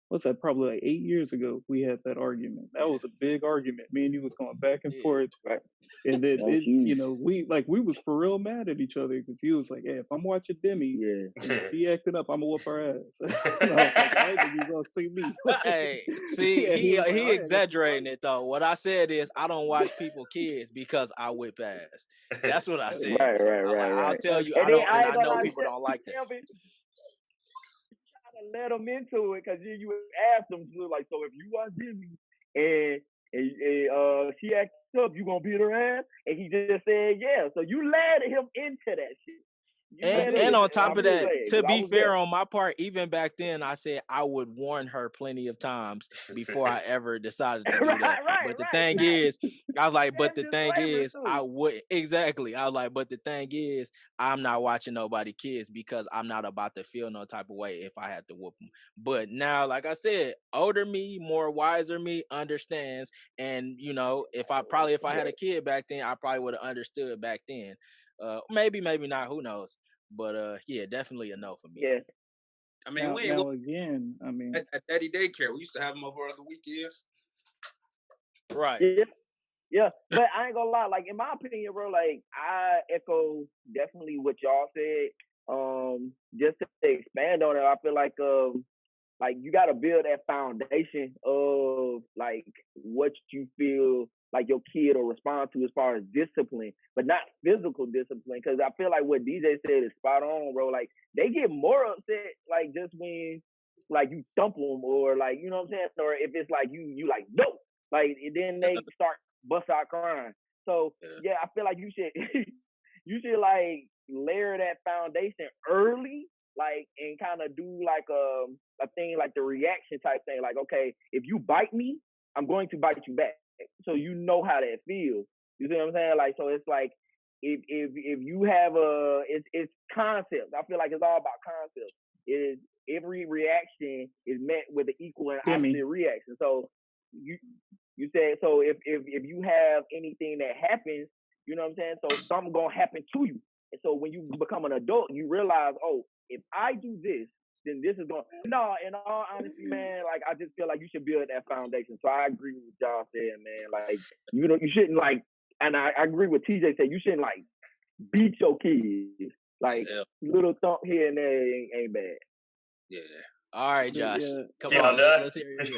what's that, probably like 8 years ago we had that argument. That was a big argument. Me and you was going back and yeah, forth. Right. And then That was huge. we was for real mad at each other because he was like, "Hey, if I'm watching Demi Yeah. and she acting up, I'm gonna whoop her ass." And I was like, "All right, then you gonna see me." hey, see, Yeah, he was like, "All he right, I guess we exaggerating fight." it though. What I said is I don't watch people kids because I whip ass. That's what I said. Right, right, I was right, like, I'll right. tell you, And I then don't, I and ain't I gonna know lie, people don't like that. Kelvin, let him into it because you asked him to, like, so if you watch Disney and she acts up, you gonna beat her ass? And he just said yeah. So you led him into that shit. You I led him And did. into on that. top I of I'm just that, did. saying to because I be was fair there. on my part, even back then, I said I would warn her plenty of times before I ever decided to do right, that. right, But the right. thing Facts. is, I was like, but And the thing disclaimer is, I too. would exactly. I was like, but the thing is, I'm not watching nobody kids because I'm not about to feel no type of way if I had to whoop them. But now, like I said, older me, more wiser me understands, and if I had a kid back then, I probably would have understood back then. Maybe not. Who knows? But yeah, definitely a no for me. Yeah. I mean, Now, we ain't now again, I mean, at Daddy Daycare. We used to have them over on the weekends. Right. Yeah. Yeah, but I ain't gonna lie. Like in my opinion, bro, like I echo definitely what y'all said. Just to expand on it, I feel like you got to build that foundation of like what you feel like your kid will respond to as far as discipline, but not physical discipline. Because I feel like what DJ said is spot on, bro. Like they get more upset like just when like you thump them or like you know what I'm saying, or if it's like you like no, like then they start bust out crying. So yeah, I feel like you should you should like layer that foundation early, like and kind of do like a thing like the reaction type thing. Like, okay, if you bite me, I'm going to bite you back. So you know how that feels. You see what I'm saying? Like, so it's like if you have it's concepts. I feel like it's all about concepts. It is every reaction is met with an equal and Demi. opposite reaction. So you said so if you have anything that happens, you know what I'm saying? So something gonna happen to you. And so when you become an adult, you realize, oh, if I do this, then this is going. No, in all honesty, man, like I just feel like you should build that foundation. So I agree with what y'all saying, man. Like you shouldn't like, and I agree with TJ said you shouldn't like beat your kids. Like little thump here and there ain't bad. Yeah. All right, but Josh. yeah, Come y'all on, done? let's hear it.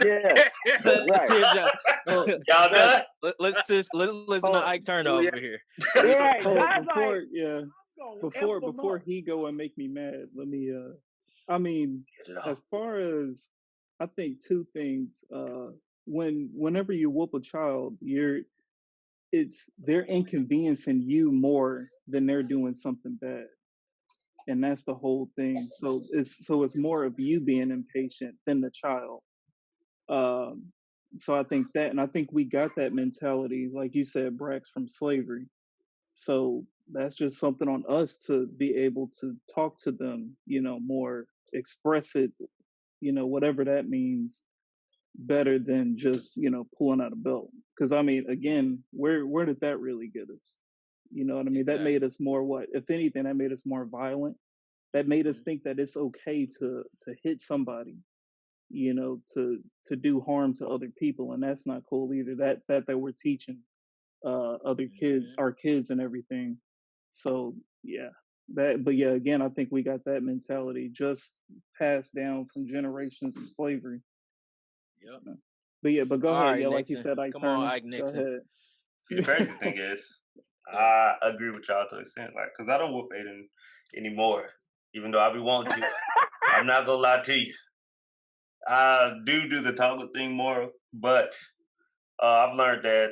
Yeah, Let's right. hear Josh. oh, Y'all done? Let's listen to Ike Turner Oh, yeah. over here. Right. oh, Josh before like yeah, I'm gonna before F them before up. he go and make me mad, let me I mean, as far as, I think two things. Whenever you whoop a child, they're inconveniencing you more than they're doing something bad. And that's the whole thing. So it's more of you being impatient than the child. Um, so I think that, and I think we got that mentality, like you said, Brax, from slavery. So that's just something on us to be able to talk to them, more, express it, whatever that means, better than just, pulling out a belt. Because I mean, again, where did that really get us? You know what I mean? That Exactly. made us more what? If anything, that made us more violent. That made us think that it's okay to hit somebody, to do harm to other people, and that's not cool either. That we're teaching other kids, our kids, and everything. So yeah, but yeah, again, I think we got that mentality just passed down from generations of slavery. Yep. But yeah, but go All ahead. right, Yeah, like you Nixon. said, Ike Come on, Turner. Ike Go Nixon. ahead. The crazy thing is, Yeah. I agree with y'all to an extent, like, cause I don't whoop Aiden anymore, even though I be wanting to. I'm not gonna lie to you. I do the talking thing more, but I've learned that,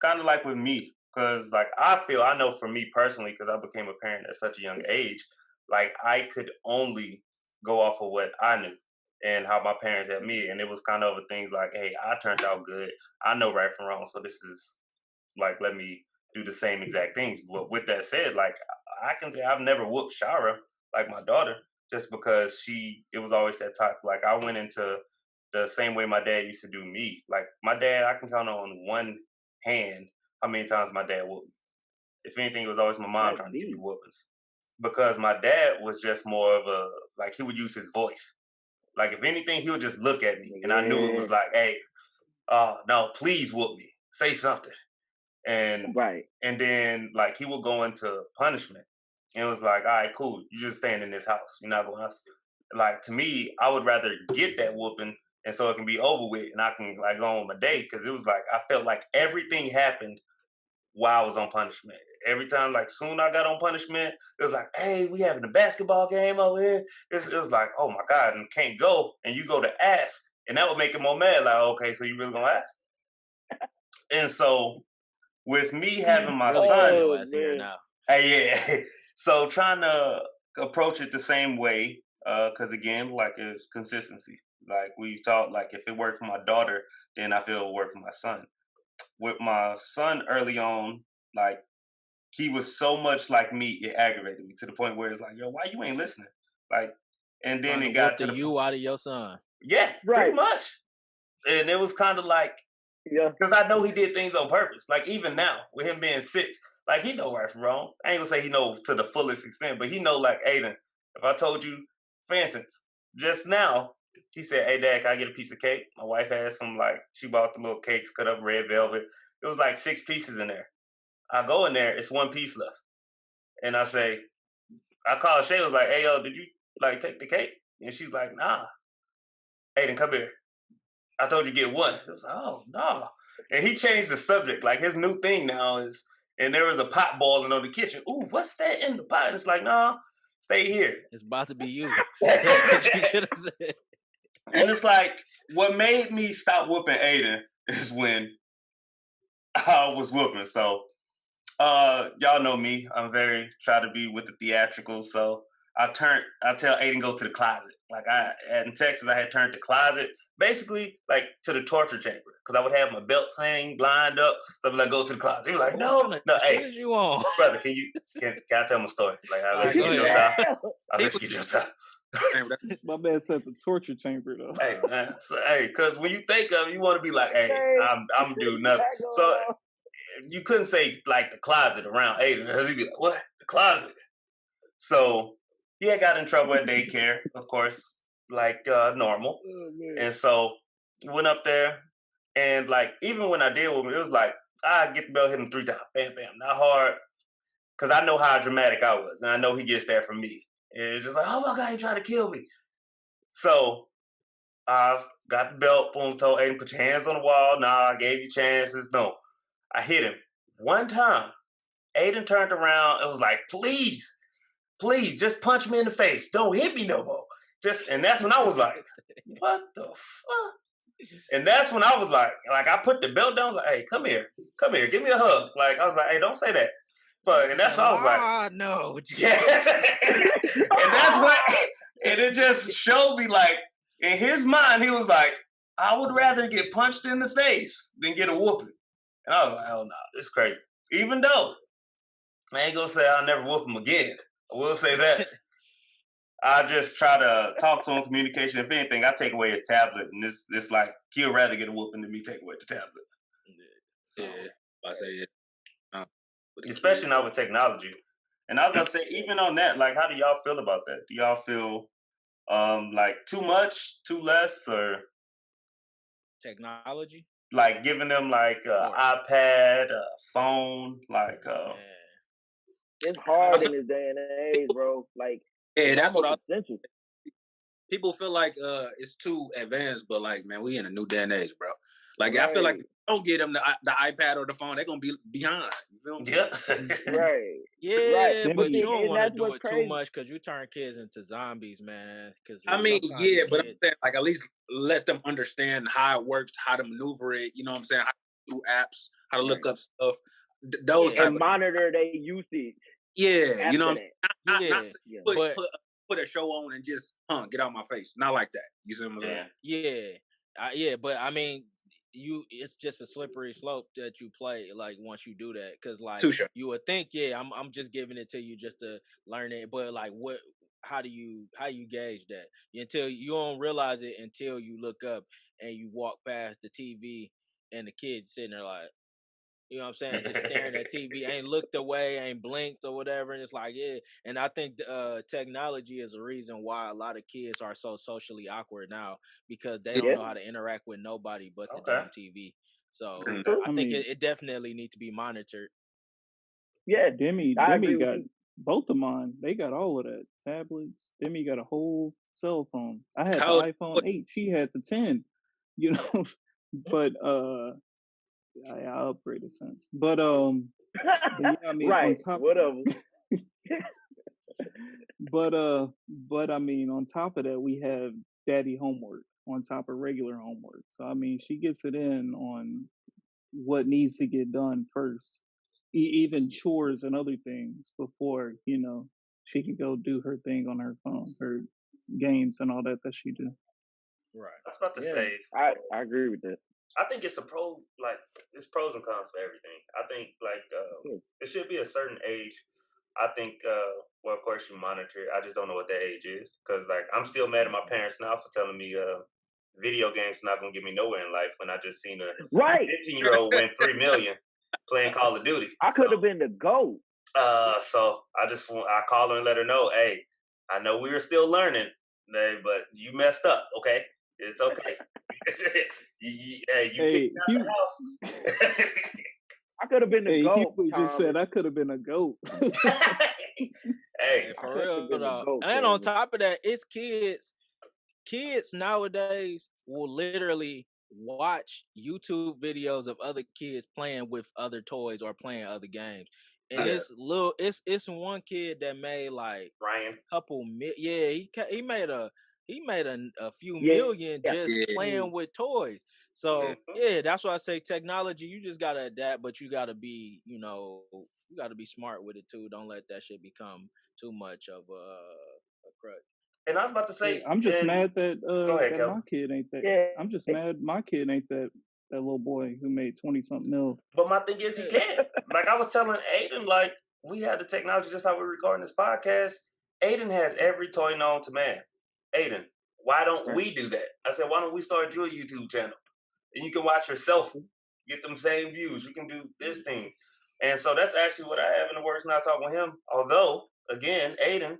kind of like with me, because like I know for me personally, because I became a parent at such a young age, like I could only go off of what I knew. and how my parents had me. And it was kind of things like, hey, I turned out good. I know right from wrong. So this is like, let me do the same exact things. But with that said, like, I can say I've never whooped Shara, like my daughter, just because it was always that type. Like, I went into the same way my dad used to do me. Like, my dad, I can count on one hand how many times my dad whooped me. If anything, it was always my mom trying to give me whoopings. Because my dad was just more of like, he would use his voice. Like, if anything, he would just look at me. And I knew it was like, hey, no, please whoop me. Say something. And then, like, he would go into punishment. And it was like, all right, cool. You just staying in this house. You're not going out. Like, to me, I would rather get that whooping and so it can be over with and I can, like, go on my day. Because it was like, I felt like everything happened while I was on punishment. Every time, like, soon I got on punishment, it was like, hey, we having a basketball game over here. It was like, oh my God, and can't go. And you go to ask, and that would make him more mad. Like, okay, so you really gonna ask? And so with me having my son, hey, yeah. So trying to approach it the same way, because again, like, it's consistency. Like, we thought, like, if it worked for my daughter, then I feel it'll work for my son. With my son early on, like, he was so much like me, it aggravated me to the point where it's like, yo, why you ain't listening? Like, and then it got to the you out of your son. Yeah, pretty much. And it was kind of like, because I know he did things on purpose. Like, even now, with him being 6, like, he know right from wrong. I ain't gonna say he know to the fullest extent, but he know, like, Aiden, if I told you, for instance, just now, he said, hey, Dad, can I get a piece of cake? My wife had some, like, she bought the little cakes, cut up red velvet. It was like 6 pieces in there. I go in there, it's 1 piece left. And I say, I called Shay, was like, hey, yo, did you, like, take the cake? And she's like, nah. Aiden, come here. I told you get 1. It was like, oh, no. And he changed the subject. Like, his new thing now is, and there was a pot boiling on the kitchen. Ooh, what's that in the pot? And it's like, no, stay here. It's about to be you. That's what you should have said. And it's like, what made me stop whooping Aiden is when I was whooping. So, y'all know me. I'm very try to be with the theatrical. So I tell Aiden go to the closet. Like, in Texas, I had turned the closet basically like to the torture chamber because I would have my belts hang lined up. So I'd be like, go to the closet. He was like, no, hey, you on? Brother, can I tell my story? Like, I'll let you get your time. I'll let you get your time. My man said the torture chamber though. Hey, man. So, hey, because when you think of it, you want to be like, hey, I'm doing nothing. So you couldn't say like the closet around Aiden because he'd be like, what? The closet? So he had got in trouble at daycare, of course, like normal. And so went up there and like, even when I did with him, it was like, I get the bell, hit him 3 times. Bam, bam. Not hard. Because I know how dramatic I was. And I know he gets there from me. And it's just like, oh my God, he trying to kill me. So I got the belt, boom, told Aiden, put your hands on the wall. Nah, I gave you chances. No. I hit him. One time, Aiden turned around and was like, please, just punch me in the face. Don't hit me no more. And that's when I was like, what the fuck? And that's when I was like I put the belt down. I was like, hey, come here, give me a hug. Like, I was like, hey, don't say that. But and that's what I was like, no. Yeah. And that's what, and it just showed me like, in his mind, he was like, I would rather get punched in the face than get a whooping. And I was like, oh no, it's crazy. Even though I ain't gonna say I'll never whoop him again. I will say that. I just try to talk to him, communication. If anything, I take away his tablet, and it's like he'll rather get a whooping than me take away the tablet. So, I say it. Especially now with technology. And I was gonna say, even on that, like, how do y'all feel about that? Do y'all feel like too much, too less, or technology? Like giving them like iPad, phone, like it's hard in this day and age, bro. Like, yeah, that's what people feel like it's too advanced, but like, man, we in a new day and age, bro. Like, I feel like if you don't get them the iPad or the phone, they're gonna be behind. You feel me? Yeah. Right. Yeah, but you don't want to do it too much because you turn kids into zombies, man. I mean, yeah, but I'm saying, like, at least let them understand how it works, how to maneuver it. You know what I'm saying? How to do apps, how to look up stuff. Those and monitor their usage. Yeah, you know what I'm saying? Not put put a show on and just get out my face. Not like that. You see what I'm saying? Yeah, but I mean, it's just a slippery slope that you play like once you do that, because like Touche. you would think, I'm just giving it to you just to learn it, but like how do you gauge that until you don't realize it until you look up and you walk past the TV and the kid sitting there like, you know what I'm saying, just staring at TV, ain't looked away, ain't blinked or whatever, and it's like, yeah. And I think technology is a reason why a lot of kids are so socially awkward now, because they don't know how to interact with nobody but the damn TV. So I think it definitely needs to be monitored. Yeah, Demi agree got both of mine. They got all of that. Tablets. Demi got a whole cell phone. I had the iPhone 8. She had the 10. You know, but I upgraded since. But yeah, I mean, right, on top, whatever. but I mean, on top of that, we have daddy homework on top of regular homework. So I mean, she gets it in on what needs to get done first, even chores and other things before, you know, she can go do her thing on her phone, her games and all that she do. Right. I was about to say, I agree with that. I think it's it's pros and cons for everything. I think it should be a certain age. I think, well, of course you monitor it. I just don't know what that age is, because like I'm still mad at my parents now for telling me video games not gonna get me nowhere in life when I just seen a 15-year-old win $3 million playing Call of Duty. I could have been the GOAT. So I call her and let her know, hey, I know we were still learning, but you messed up. Okay, it's okay. you kicked out the house. I could have been the GOAT. He just said I could have been a GOAT. Hey, for real though. And on top of that, it's kids. Kids nowadays will literally watch YouTube videos of other kids playing with other toys or playing other games. And it's one kid that made like Ryan he made a few million just playing with toys. So that's why I say technology, you just gotta adapt, but you gotta be, you gotta be smart with it too. Don't let that shit become too much of a crutch. And I was about to say, I'm just mad that ahead, my kid ain't that. I'm just mad my kid ain't that little boy who made 20-something mil. But my thing is, he can't. Like I was telling Aiden, like we had the technology just how we're recording this podcast. Aiden has every toy known to man. Aiden, why don't we do that? I said, why don't we start your YouTube channel? And you can watch yourself, get them same views. You can do this thing. And so that's actually what I have in the works now talking with him. Although, again, Aiden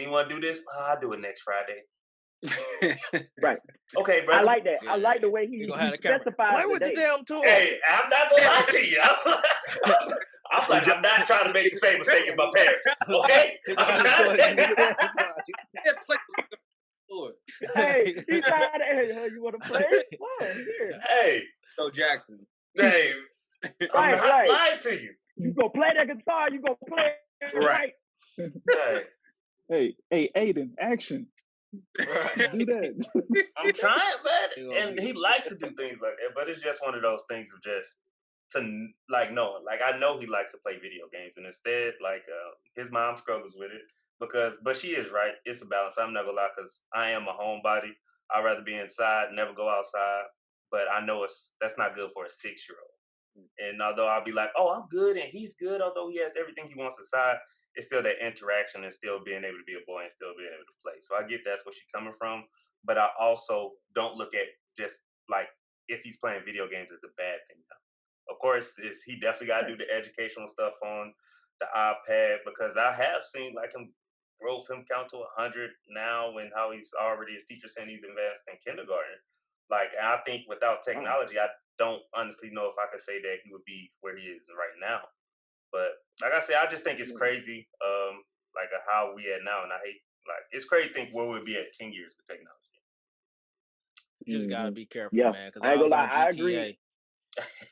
want to do this? I'll do it next Friday. Right. Okay, brother. I like that. I like the way he specifies. Play with the damn toy. Hey, I'm not gonna lie to you. I'm not trying to make the same mistake as my parents. Okay? Hey, he tried to. You want to play? Wow, here. Hey, so Jackson. Hey, I'm not lying to you. You go play that guitar. You go play it right. Hey, Aiden, action. Right. Do that. I'm trying, man. And he likes to do things like that, but it's just one of those things of just to like knowing. Like I know he likes to play video games, and instead, like his mom struggles with it but she is right. It's a balance. I'm not gonna lie, because I am a homebody. I'd rather be inside, never go outside. But I know that's not good for a 6-year-old. And although I'll be like, oh, I'm good and he's good, although he has everything he wants inside, it's still that interaction and still being able to be a boy and still being able to play. So I get that's where she's coming from. But I also don't look at just like if he's playing video games as the bad thing. Of course, he definitely got to do the educational stuff on the iPad, because I have seen like him count to 100 now, and how he's already, his teacher saying he's advanced in kindergarten. Like, I think without technology, I don't honestly know if I could say that he would be where he is right now. But like I said, I just think it's crazy, like how we at now, and I hate, like, it's crazy to think where we'll be at 10 years with technology. You just gotta be careful, man. Because I was on GTA.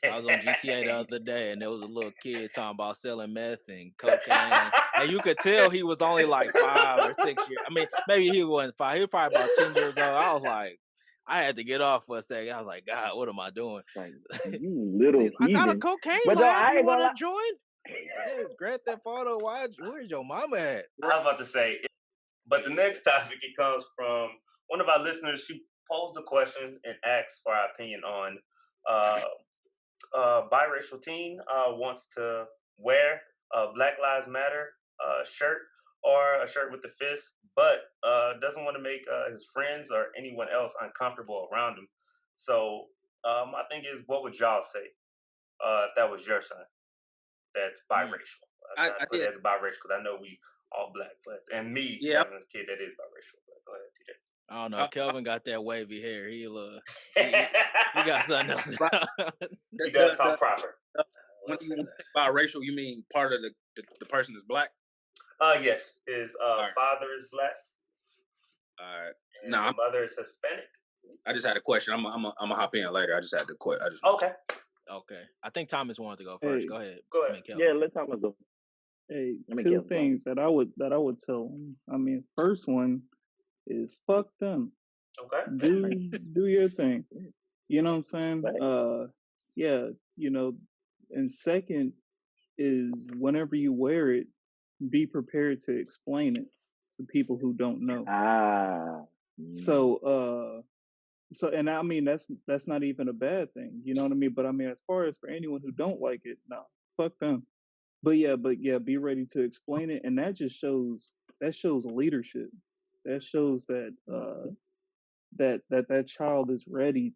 I was on GTA the other day, and there was a little kid talking about selling meth and cocaine, and you could tell he was only like 5 or 6 years. I mean, maybe he wasn't 5. He was probably about 10 years old. I was like, I had to get off for a second. I was like, God, what am I doing? Like, you little I got a cocaine lab. You want to join? Yeah, Grab that photo. Where's your mama at? I was about to say, But the next topic, it comes from one of our listeners. She posed a question and asked for our opinion on uh, biracial teen wants to wear a Black Lives Matter shirt or a shirt with the fist, but doesn't want to make his friends or anyone else uncomfortable around him. So my thing is, what would y'all say if that was your son that's biracial? I Put it think as biracial because I know we all black, but and me yeah. having a kid that is biracial. But go ahead, TJ. I don't know. I, Kelvin got that wavy hair. He got something else. But He does the talk proper. when you think biracial, you mean part of the person is black? Yes, his Alright. father is black and No, the mother is Hispanic. I just had a question. I'm gonna hop in later. I just had the question. I just Okay. Okay. I think Thomas wanted to go first. Hey, Go ahead. Go I ahead. mean, Kelvin. Yeah, let's talk about the. hey, Let me two get things that I would tell them. I mean, first one is fuck them. Okay. Do your thing. You know what I'm saying? Right. Yeah, you know, and second is whenever you wear it, be prepared to explain it to people who don't know. So and I mean that's not even a bad thing, you know what I mean? But I mean as far as for anyone who don't like it, no, fuck them. But yeah, be ready to explain it, and that shows leadership. That shows that that child is ready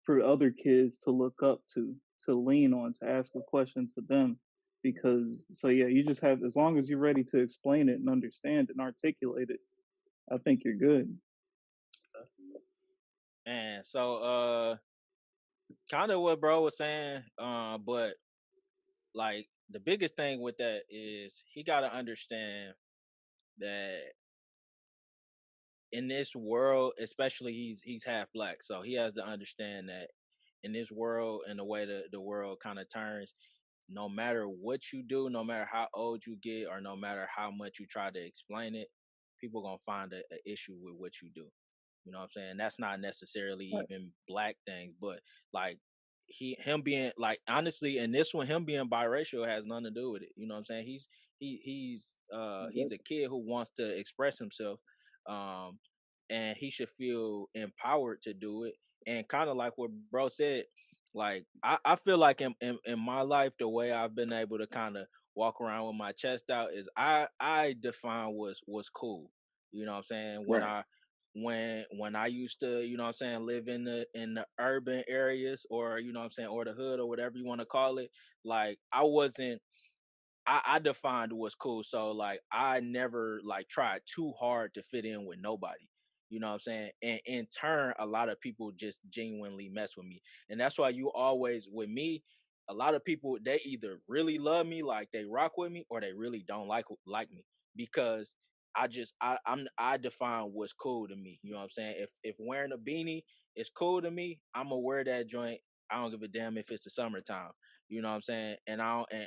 for other kids to look up to lean on, to ask a question to them. Because so yeah, you just have, as long as you're ready to explain it and understand and articulate it, I think you're good. And so kind of what bro was saying, but like the biggest thing with that is he gotta understand that in this world, especially he's half black, so he has to understand that in this world and the way the world kind of turns, no matter what you do, no matter how old you get, or no matter how much you try to explain it, people gonna find a issue with what you do. You know what I'm saying? That's not necessarily Right. even black things, but like him being like, honestly, in this one, him being biracial has nothing to do with it. You know what I'm saying? He's a kid who wants to express himself, um, and he should feel empowered to do it. And kind of like what bro said, like I feel like in my life, the way I've been able to kind of walk around with my chest out is I define what's cool. You know what I'm saying? Right. When I used to, you know what I'm saying, live in the urban areas, or you know what I'm saying, or the hood, or whatever you want to call it, like I defined what's cool. So like I never like tried too hard to fit in with nobody. You know what I'm saying? And in turn, a lot of people just genuinely mess with me. And that's why you always, with me, a lot of people, they either really love me, like they rock with me, or they really don't like me. Because I define what's cool to me. You know what I'm saying? If wearing a beanie is cool to me, I'm gonna wear that joint. I don't give a damn if it's the summertime. You know what I'm saying? And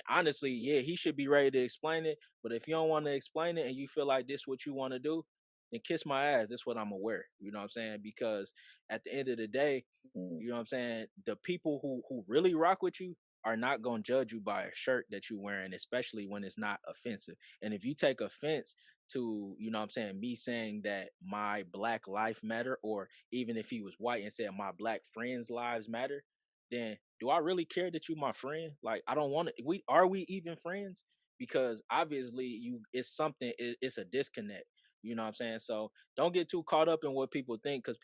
honestly, yeah, he should be ready to explain it. But if you don't want to explain it and you feel like this what you want to do, then kiss my ass. That's what I'm gonna wear. You know what I'm saying? Because at the end of the day, you know what I'm saying, the people who really rock with you are not gonna judge you by a shirt that you're wearing, especially when it's not offensive. And if you take offense to, you know what I'm saying, me saying that my black life matter, or even if he was white and said my black friends' lives matter, then do I really care that you my friend? Like I don't want to. We even friends? Because obviously it's something. It's a disconnect. You know what I'm saying? So don't get too caught up in what people think, because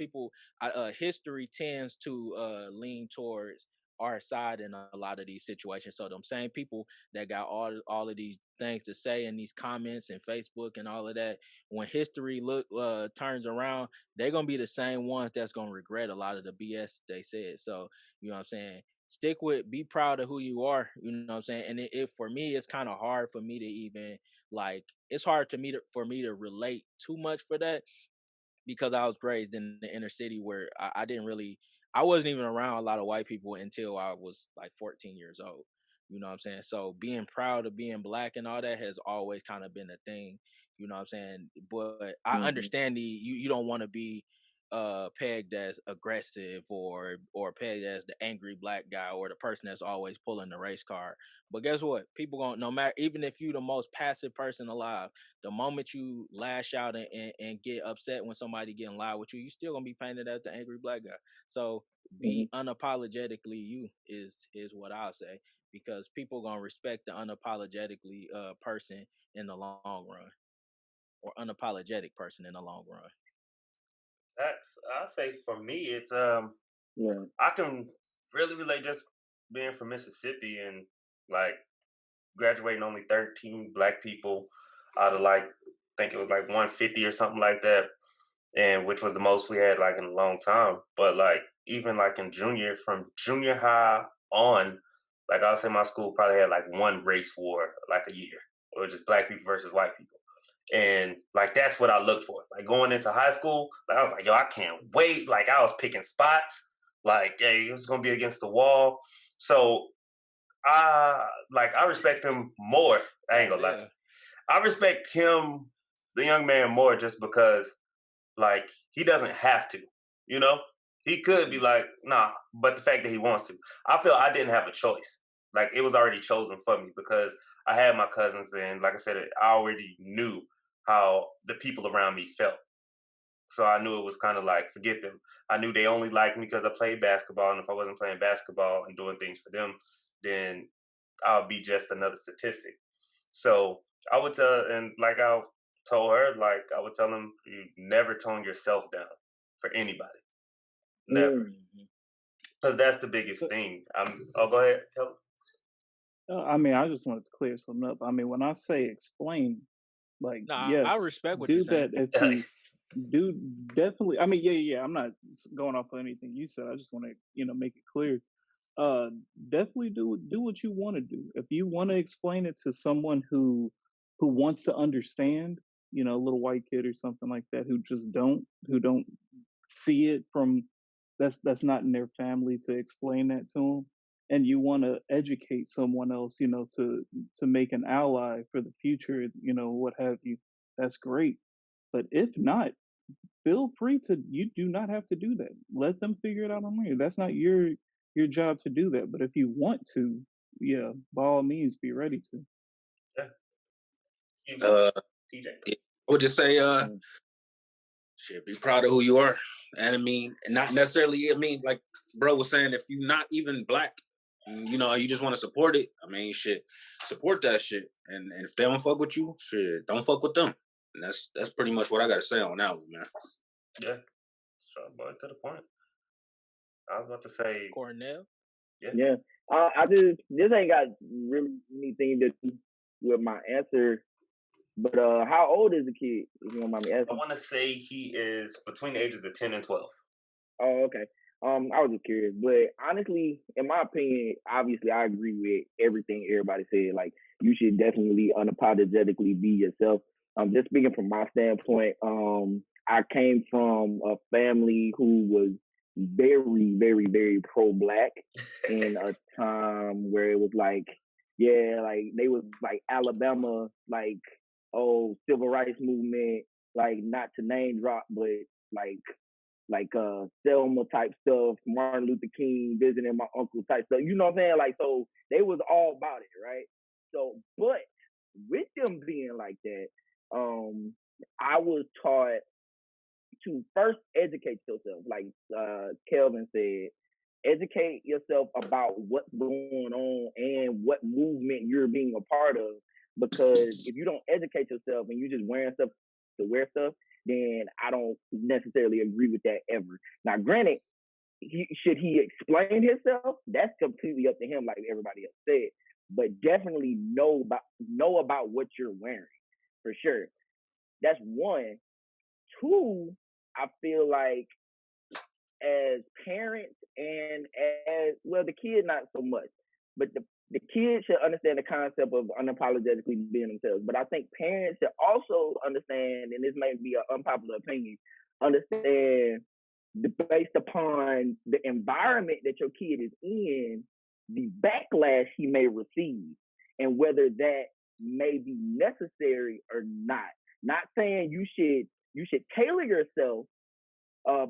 history tends to lean towards our side in a lot of these situations. So them same people that got all of these things to say in these comments and Facebook and all of that, when history turns around, they're gonna be the same ones that's gonna regret a lot of the BS they said. So you know what I'm saying? Be proud of who you are, you know what I'm saying? And for me, it's kind of hard for me to even like, it's hard for me to relate too much for that, because I was raised in the inner city where I wasn't even around a lot of white people until I was like 14 years old. You know what I'm saying? So being proud of being black and all that has always kind of been a thing. You know what I'm saying? But I understand you don't want to be pegged as aggressive or pegged as the angry black guy or the person that's always pulling the race card. But guess what? People going no matter even if you the most passive person alive, the moment you lash out and get upset when somebody getting loud with you, you still gonna be painted as the angry black guy. So be unapologetically you is what I'll say, because people gonna respect the unapologetically person in the long run, or unapologetic person in the long run. That's I say for me, it's Yeah. I can really relate just being from Mississippi and like graduating only 13 black people out of like I think it was like 150 or something like that, and which was the most we had like in a long time. But like even like in from junior high on, like I'll say my school probably had like one race war like a year, or just black people versus white people. And like that's what I looked for. Like going into high school, like I was like, yo, I can't wait. Like I was picking spots. Like, hey, it was gonna be against the wall. So I respect him more. I ain't gonna lie. Yeah. I respect him, the young man, more just because like he doesn't have to, you know? He could be like, nah, but the fact that he wants to. I feel I didn't have a choice. Like it was already chosen for me because I had my cousins and like I said, I already knew how the people around me felt. So I knew it was kind of like, forget them. I knew they only liked me because I played basketball. And if I wasn't playing basketball and doing things for them, then I'll be just another statistic. So I would tell, and like I told her, like I would tell them, you never tone yourself down for anybody. Never. Mhm. Because that's the biggest thing. Go ahead. Tell I mean, I just wanted to clear something up. I mean, when I say explain, like, Nah, I yes, respect what you're do saying. that if you do definitely. I mean, yeah. I'm not going off of anything you said. I just want to, make it clear. Uh, definitely do what you want to do. If you want to explain it to someone who wants to understand, a little white kid or something like that, who don't see it from that's not in their family to explain that to them, and you want to educate someone else, to make an ally for the future, what have you. That's great. But if not, feel free to. You do not have to do that. Let them figure it out on their own. That's not your job to do that. But if you want to, yeah, by all means, be ready to. Uh, TJ. I would just say, shit, be proud of who you are. And I mean, not necessarily, like bro was saying, if you're not even black, you just want to support it. I mean, shit, support that shit. And if they don't fuck with you, shit, don't fuck with them. And that's pretty much what I got to say on that one, man. Yeah. Strong boy to the point. I was about to say, Cornell. Yeah. This ain't got really anything to do with my answer. But how old is the kid? If you don't mind me I asking. want to say he is between the ages of 10 and 12. Oh, okay. I was just curious, but honestly, in my opinion, obviously, I agree with everything everybody said. Like, you should definitely unapologetically be yourself. Just speaking from my standpoint, I came from a family who was very, very, very pro-black in a time where it was like, yeah, like they was like Alabama, like civil rights movement, like not to name drop, but like Selma type stuff, Martin Luther King visiting my uncle type stuff. You know what I'm saying? Like, so they was all about it, right? So, but with them being like that, I was taught to first educate yourself. Like Kelvin said, educate yourself about what's going on and what movement you're being a part of. Because if you don't educate yourself and you just wearing stuff to wear stuff, then I don't necessarily agree with that ever. Now, granted, should he explain himself? That's completely up to him, like everybody else said. But definitely know about what you're wearing, for sure. That's one. Two, I feel like as parents and as well, the kid not so much, but the kids should understand the concept of unapologetically being themselves. But I think parents should also understand, and this may be an unpopular opinion, understand based upon the environment that your kid is in, the backlash he may receive, and whether that may be necessary or not. Not saying you should tailor yourself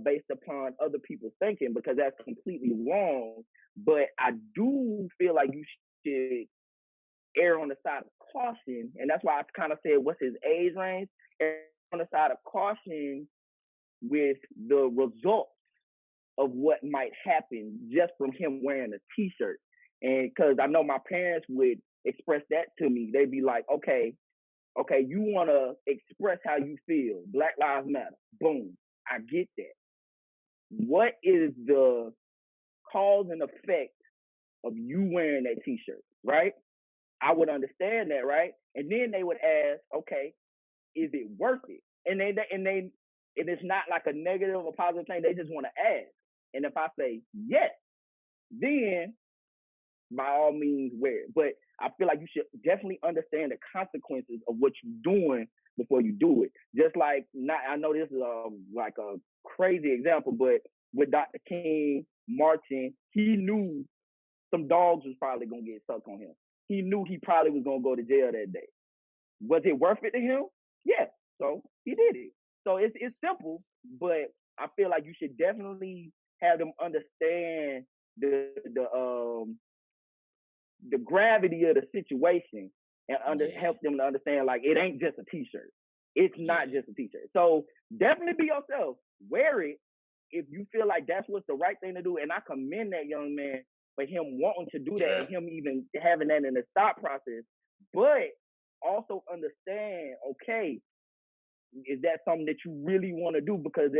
based upon other people's thinking, because that's completely wrong. But I do feel like you should err on the side of caution, and that's why I kind of said, what's his age range? Err on the side of caution with the results of what might happen just from him wearing a t-shirt. And because I know my parents would express that to me, they'd be like, okay, you want to express how you feel. Black Lives Matter. Boom. I get that. What is the cause and effect of you wearing that t-shirt, right? I would understand that, right? And then they would ask, okay, is it worth it? And it's not like a negative or positive thing. They just want to ask. And if I say yes, then by all means wear it. But I feel like you should definitely understand the consequences of what you're doing before you do it. Just like, I know this is like a crazy example, but with Dr. King marching, he knew some dogs was probably going to get sucked on him. He knew he probably was going to go to jail that day. Was it worth it to him? Yeah. So he did it. So it's simple, but I feel like you should definitely have them understand the gravity of the situation and help them to understand, like, it ain't just a t-shirt. It's not just a t-shirt. So definitely be yourself. Wear it if you feel like that's what's the right thing to do. And I commend that young man for him wanting to do that and him even having that in the thought process. But also understand, okay, is that something that you really want to do? Because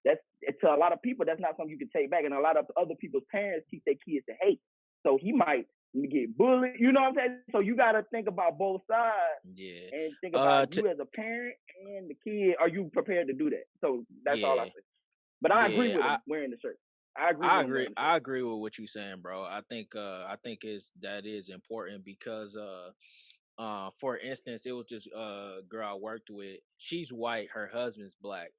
that's to a lot of people, that's not something you can take back. And a lot of other people's parents teach their kids to hate. So he might get bullied, you know what I'm saying? So you got to think about both sides and think about you as a parent and the kid. Are you prepared to do that? So that's all I say. But I agree with him wearing the shirt. I agree with what you're saying, bro. I think that is important because for instance, it was this girl I worked with. She's white, her husband's black.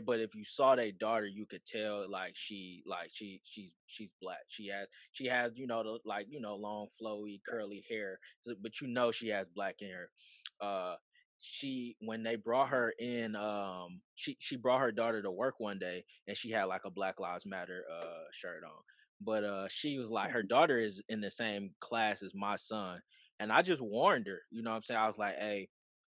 But if you saw their daughter, you could tell she's black. She has long flowy curly hair, but she has black in her. When they brought her in, she brought her daughter to work one day, and she had like a Black Lives Matter shirt on. But she was like, her daughter is in the same class as my son, and I just warned her. You know what I'm saying? I was like, hey,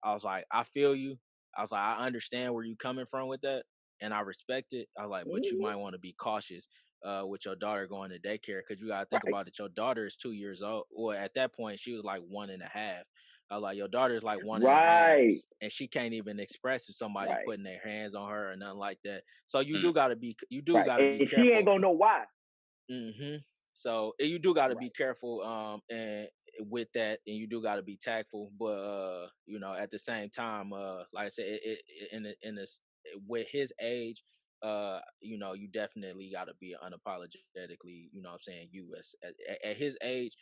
I feel you. I was like, I understand where you coming from with that, and I respect it. I was like, but you might want to be cautious with your daughter going to daycare, because you gotta think about it. Your daughter is 2 years old. Well, at that point, she was like 1.5. I was like, your daughter is like 1.5, and she can't even express if somebody putting their hands on her or nothing like that. So you do gotta be, be careful. She ain't gonna know why. So you do gotta be careful, and with that, and you do gotta be tactful. But at the same time, like I said, with his age, you definitely gotta be unapologetically, you at his age,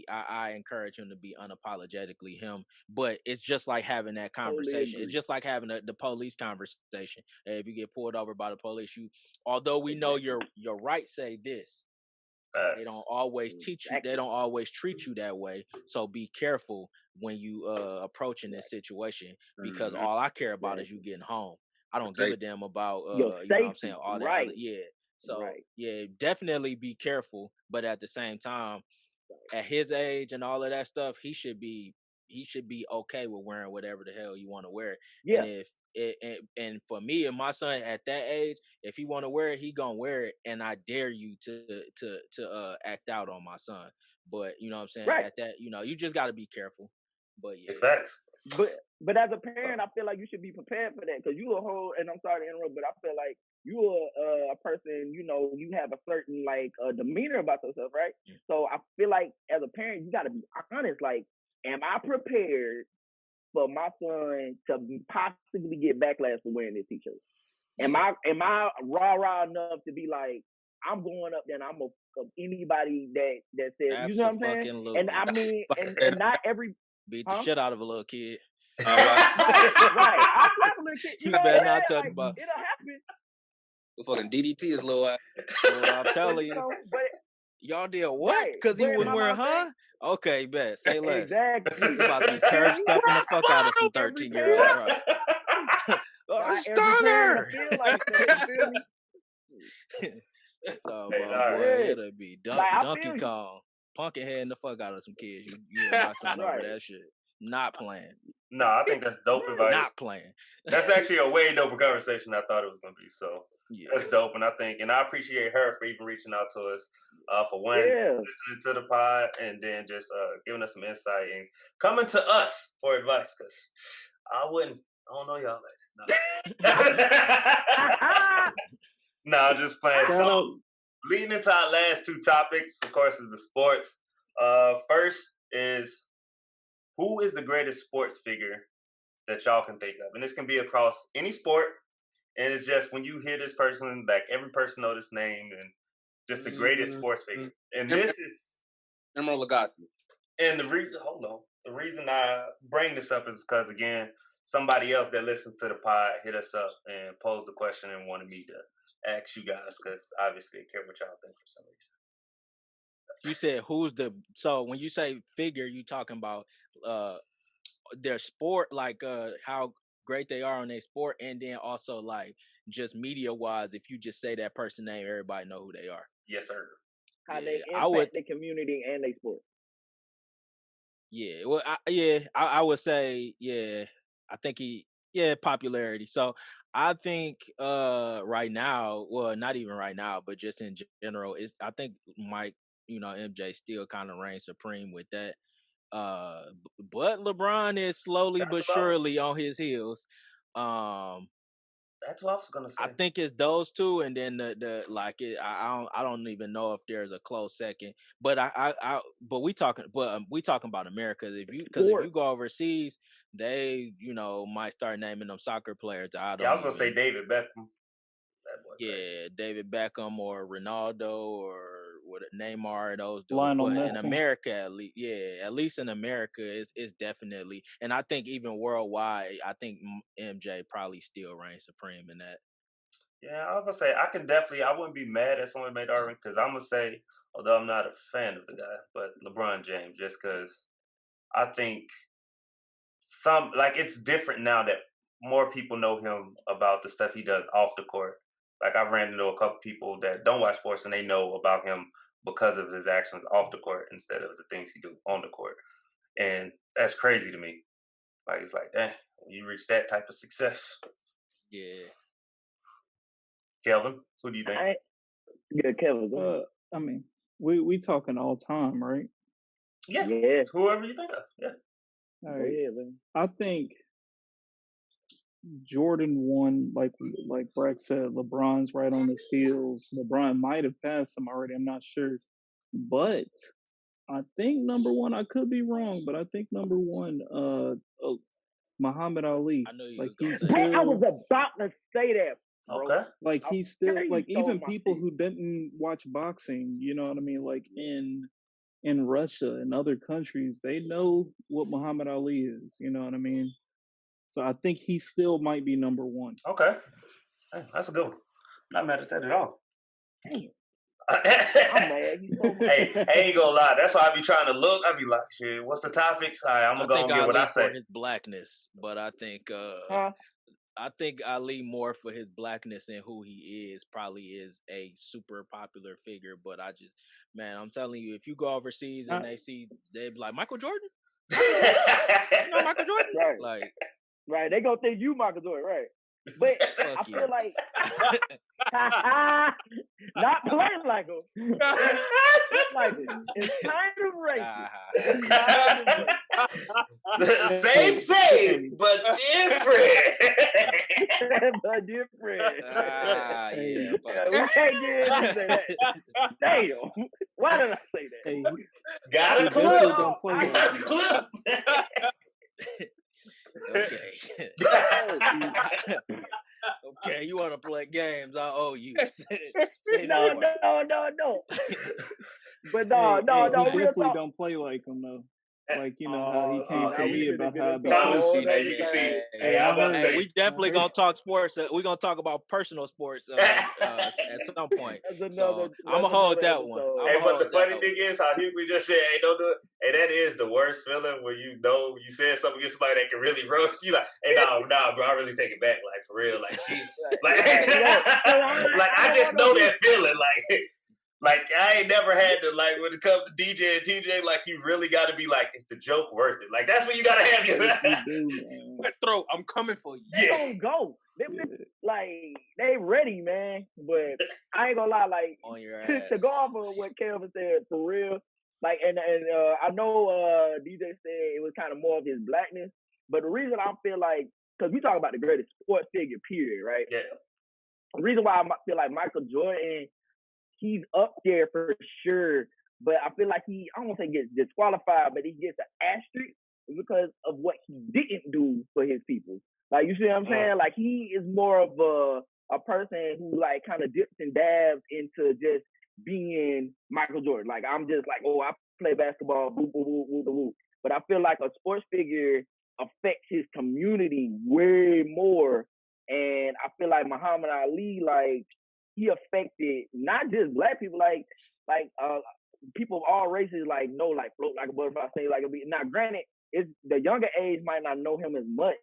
I encourage him to be unapologetically him. But it's just like having that conversation. It's just like having the police conversation. If you get pulled over by the police, although we know your rights say this, they don't always teach you. They don't always treat you that way. So be careful when you approaching this situation, because all I care about is you getting home. I don't give a damn about you know what I'm saying, all that other, So definitely be careful. But at the same time, at his age and all of that stuff, he should be okay with wearing whatever the hell you want to wear. And if and for me and my son at that age, if he want to wear it, he gonna wear it, and I dare you to act out on my son. But you know what I'm saying, at that, you just got to be careful. But But as a parent, I feel like you should be prepared for that, because you a whole, and I'm sorry to interrupt, but I feel like you are a person, you have a certain demeanor about yourself, right? So I feel like as a parent, you got to be honest. Like, am I prepared for my son to possibly get backlash for wearing this t-shirt? Am I rah enough to be like, I'm going up there and I'm gonna anybody that says, you know what I'm saying? And I mean, and not every beat the shit out of a little kid. Right. I slap a little kid. You better not talk about. It'll happen. The fucking DDT is little. I'm telling you. Y'all did what? Because he was wearing, Okay, bet. Say less. Exactly. You about to be curb stepping the fuck out of some 13-year-olds, right? Stunner! So, Hey, boy, all right. it'll be Like, I Donkey feel you. Kong, punkin' heading the fuck out of some kids. You and my son over Right. that shit. Not playing. No, I think that's dope advice. Not playing. That's actually a way doper conversation than I thought it was going to be. So Yeah. that's dope. And I appreciate her for even reaching out to us, for one, Yeah. listening to the pod, and then just giving us some insight and coming to us for advice. Because I don't know y'all like that. No, just playing. Shout So, out. leading into our last two topics, of course, is the sports. First is, who is the greatest sports figure that y'all can think of? And this can be across any sport. And it's just when you hear this person, like every person know this name and just the greatest sports figure. And this is Emerald Lagasse. And the reason I bring this up is because, again, somebody else that listens to the pod hit us up and posed the question and wanted me to ask you guys, because obviously I care what y'all think for some reason. You said so when you say figure, you talking about their sport, like how great they are on their sport, and then also like just media wise, if you just say that person name, everybody know who they are. Yes, sir. How they impact the community and their sport. Yeah, well, I would say, I think popularity. So I think right now, well, not even right now, but just in general, I think Mike, MJ still kind of reigns supreme with that. But LeBron is slowly but surely on his heels. That's what I was gonna say. I think it's those two, and then I don't even know if there's a close second. But but we talking about America. If you go overseas, they might start naming them soccer players. I was gonna say David Beckham. Yeah, David Beckham or Ronaldo or Neymar, those dudes. Lionel But Messi. in America, at least in America, it's definitely, and I think even worldwide, I think MJ probably still reigns supreme in that. Yeah, I was gonna say I wouldn't be mad if someone made argument, because I'm gonna say, although I'm not a fan of the guy, but LeBron James, just because I think it's different now that more people know him about the stuff he does off the court. Like, I've ran into a couple people that don't watch sports and they know about him because of his actions off the court instead of the things he do on the court. And that's crazy to me. Like, it's like, when you reach that type of success. Yeah. Kelvin, who do you think? Kelvin. I mean, we talking all time, right? Yeah. Whoever you think of. Yeah. All right. I think Jordan 1, like Brack said, LeBron's right on his heels. LeBron might have passed him already, I'm not sure. But I think number one, I could be wrong, but I think number one, Muhammad Ali. I know you like was he's gonna say still, I was about to say that, bro. Okay. Like he's still, like even people feet. who didn't watch boxing, you know what I mean? Like in Russia and other countries, they know what Muhammad Ali is, you know what I mean? So I think he still might be number one. Okay. Hey, that's a good one. Not mad at that at all. Damn. I'm mad. Hey, I ain't gonna lie. That's why I be trying to look. I be like, shit, what's the topics? I'm gonna go and get what I say. For his blackness, but I think I think Ali more for his blackness and who he is probably is a super popular figure. But I'm telling you, if you go overseas and they be like, Michael Jordan? Michael Jordan? Right, they gonna think you Michael Jordan, right? But I feel like not playing like him. Like it's kind of racist. Same, but different. But different. We can't get into that. Damn. Why did I say that? Hey, got a clip. Okay. Okay, you want to play games? I owe you. No. But no. He definitely don't play like him though. Like, you know how he came for me about how I be coaching. You can see. Hey, we definitely gonna talk sports. We're gonna talk about personal sports at some point. So I'm gonna hold that one. Hey, but the funny thing is how we just said, hey, don't do it. Hey, that is the worst feeling when you know you said something against somebody that can really roast you. Like, hey, nah, bro, I really take it back. Like, for real. Like, she, like, Like I just know that feeling. Like I ain't never had to like when it comes to DJ and TJ. Like you really got to be like, is the joke worth it? Like that's what you got to have. Wet throat, I'm coming for you. They don't go. Like they ready, man. But I ain't gonna lie, like On your ass. to go off of what Kelvin said for real. Like and I know DJ said it was kind of more of his blackness, but the reason I feel like because we talk about the greatest sports figure, period, right? Yeah. The reason why I feel like Michael Jordan, he's up there for sure, but I feel like I don't want to say gets disqualified, but he gets an asterisk because of what he didn't do for his people. Like you see what I'm saying? Like he is more of a person who like kind of dips and dabs into just being Michael Jordan. Like I'm just like, oh, I play basketball, woo, woo, woo, woo, woo. But I feel like a sports figure affects his community way more. And I feel like Muhammad Ali, like he affected not just black people, like people of all races, like know, like float like a butterfly, say like a bee. Now, granted, it's the younger age might not know him as much,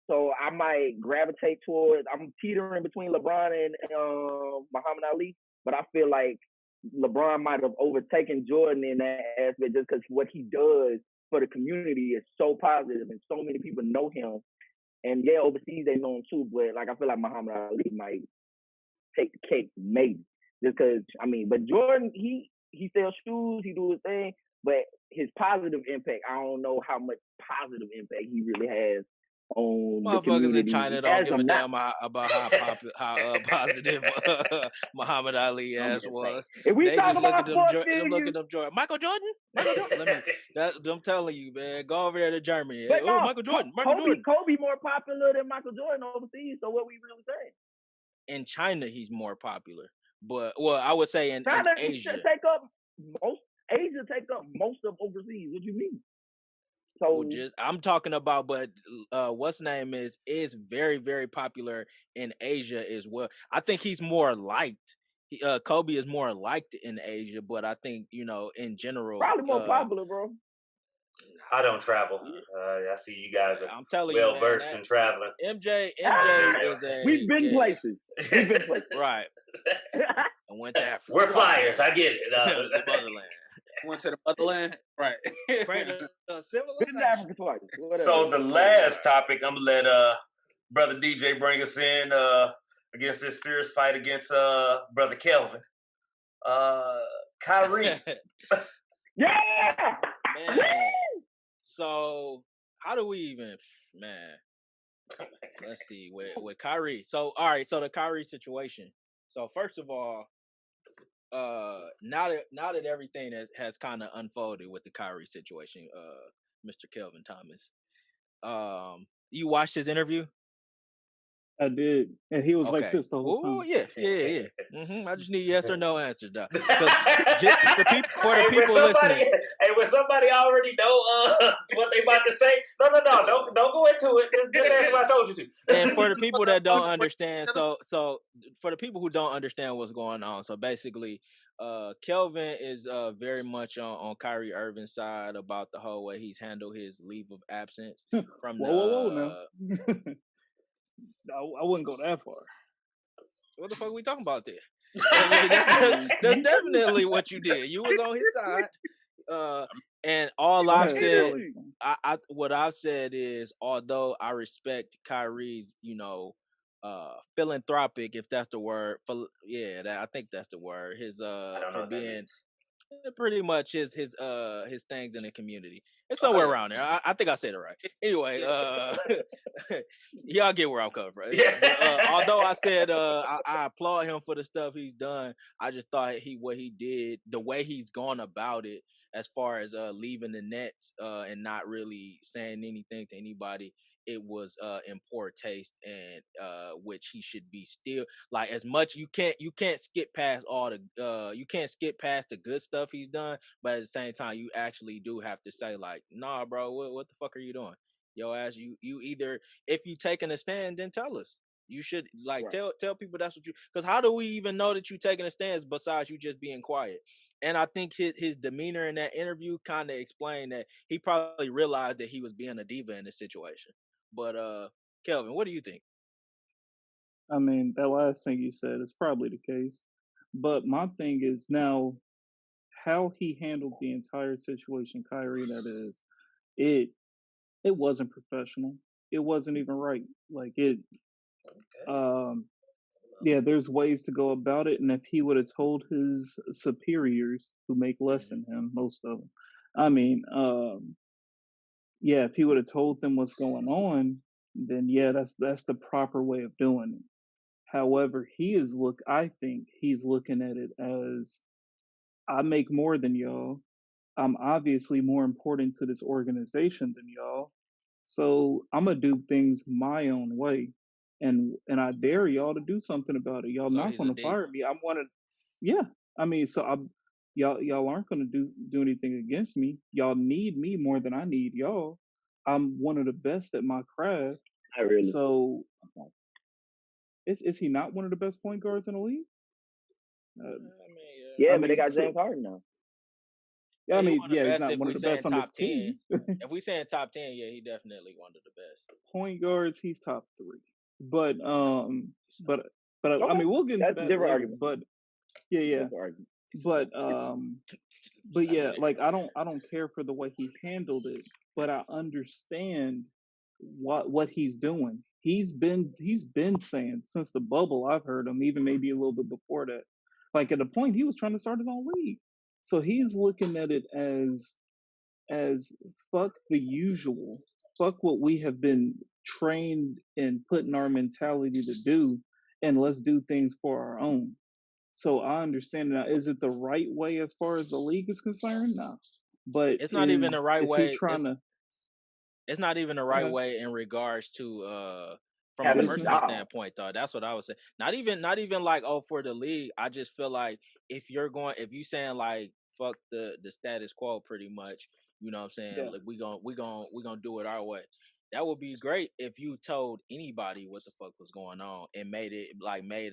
so I might gravitate towards. I'm teetering between LeBron and Muhammad Ali, but I feel like LeBron might have overtaken Jordan in that aspect just because what he does for the community is so positive and so many people know him. And yeah, overseas they know him too, but like I feel like Muhammad Ali might take the cake, maybe. Just because, I mean, but Jordan, he sells shoes, he do his thing, but his positive impact, I don't know how much positive impact he really has on the community. Motherfuckers in China don't give a damn about how positive Muhammad Ali ass was. If we they talk just look about at them, look at them Jordan. Michael Jordan? I'm telling you, man, go over there to Germany. But no, Michael Jordan. Jordan. Kobe more popular than Michael Jordan overseas. So what we really saying? In China, he's more popular, but I would say in Asia. Asia take up most of overseas. What do you mean? So I'm talking about, but what's name is very, very popular in Asia as well. I think he's more liked. Kobe is more liked in Asia, but I think in general, probably more popular, bro. I don't travel. I see you guys are I'm telling well you, versed in traveling. MJ is a. We've been places. Right. I went to Africa. We're flyers. I get it. The motherland. Went to the motherland, right? Africa twice. So the last topic, I'm gonna let brother DJ bring us in against this fierce fight against brother Kelvin. Kyrie. Yeah. Man. So how do we even, man? Let's see with Kyrie. So all right, so the Kyrie situation. So first of all, now that everything has kind of unfolded with the Kyrie situation, Mr. Kelvin Thomas, you watched his interview? I did, and he was like Okay. this the whole time. Oh yeah. I just need yes or no answers, though. For the people listening. Hey, when somebody already know what they about to say, no, don't go into it. Just answer what I told you to. And for the people that don't understand, so for the people who don't understand what's going on, so basically, Kelvin is very much on Kyrie Irving's side about the whole way he's handled his leave of absence from whoa now. I wouldn't go that far. What the fuck are we talking about there? That's definitely what you did. You was on his side. And all I've said, what I've said is, although I respect Kyrie's, philanthropic, if that's the word. I think that's the word. His for being pretty much his things in the community. It's somewhere around there. I think I said it right. Anyway, y'all get where I'm coming from. Yeah. Although I said I applaud him for the stuff he's done, I just thought what he did, the way he's gone about it, as far as leaving the Nets and not really saying anything to anybody, it was in poor taste, and which he should be still like as much you can't skip past all the you can't skip past the good stuff he's done, but at the same time you actually do have to say like, nah, bro, what the fuck are you doing? Yo ass, you either, if you taking a stand, then tell us. You should like tell people that's what you, because how do we even know that you taking a stance besides you just being quiet? And I think his demeanor in that interview kind of explained that he probably realized that he was being a diva in this situation. But Kelvin, what do you think? I mean, that last thing you said is probably the case. But my thing is now how he handled the entire situation, Kyrie, that is, it it wasn't professional. It wasn't even right. Like it um yeah, there's ways to go about it, and if he would have told his superiors who make less than him, most of them, I mean, yeah, if he would have told them what's going on, then yeah, that's the proper way of doing it. However, I think he's looking at it as I make more than y'all. I'm obviously more important to this organization than y'all. So I'm gonna do things my own way. And I dare y'all to do something about it. Y'all So not he's a gonna fire diva. me. I'm one of yeah. I mean, so I'm y'all aren't gonna do anything against me. Y'all need me more than I need y'all. I'm one of the best at my craft. Not really. So is he not one of the best point guards in the league? I Uh, mean, Yeah, I but they mean, got so James Harden now. yeah, I yeah, he mean, one of yeah, the he's best not if one of we the saying best on this top 10. team. If we saying top 10, yeah, he definitely one of the best. Point guards, he's top three. But No, he's not. I Okay, mean, we'll get into that's a that different later. argument. But yeah, yeah. Different argument. He's not. But yeah, like I don't care for the way he handled it, but I understand what he's doing. He's been saying since the bubble. I've heard him, even maybe a little bit before that. Like at the point he was trying to start his own league, so he's looking at it as fuck the usual, fuck what we have been trained and put in our mentality to do, and let's do things for our own. So I understand now. Is it the right way as far as the league is concerned? No. But It's not even the right is he way. trying to It's not even the right uh, way in regards to from a Having a personal business? job. standpoint though. That's what I would say. Not even like oh for the league. I just feel like if you saying like fuck the status quo pretty much, you know what I'm saying? Yeah. Like we gonna do it our way. That would be great if you told anybody what the fuck was going on and made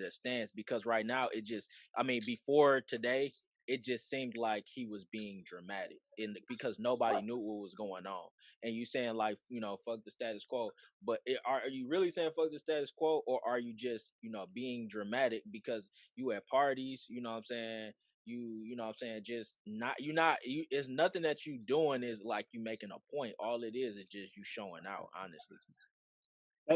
a stance because right now it just I mean before today it just seemed like he was being dramatic because nobody knew what was going on and you saying like fuck the status quo but are you really saying fuck the status quo or are you just being dramatic because you at parties what I'm saying you know what I'm saying just not you it's nothing that you doing is like you making a point all it is just you showing out honestly.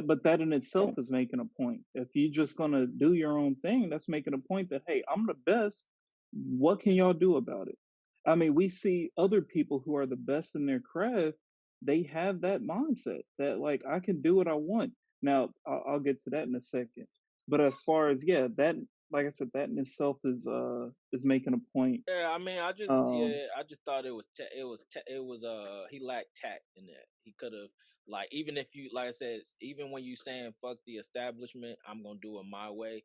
But that in itself is making a point. If you're just gonna do your own thing, that's making a point that hey, I'm the best. What can y'all do about it? I mean, we see other people who are the best in their craft. They have that mindset that like I can do what I want. Now I'll get to that in a second. But as far as yeah, that like I said, that in itself is making a point. Yeah, I mean, Um, I just thought it was he lacked tact in that. He could have like even if you like I said, even when you saying fuck the establishment, I'm gonna do it my way.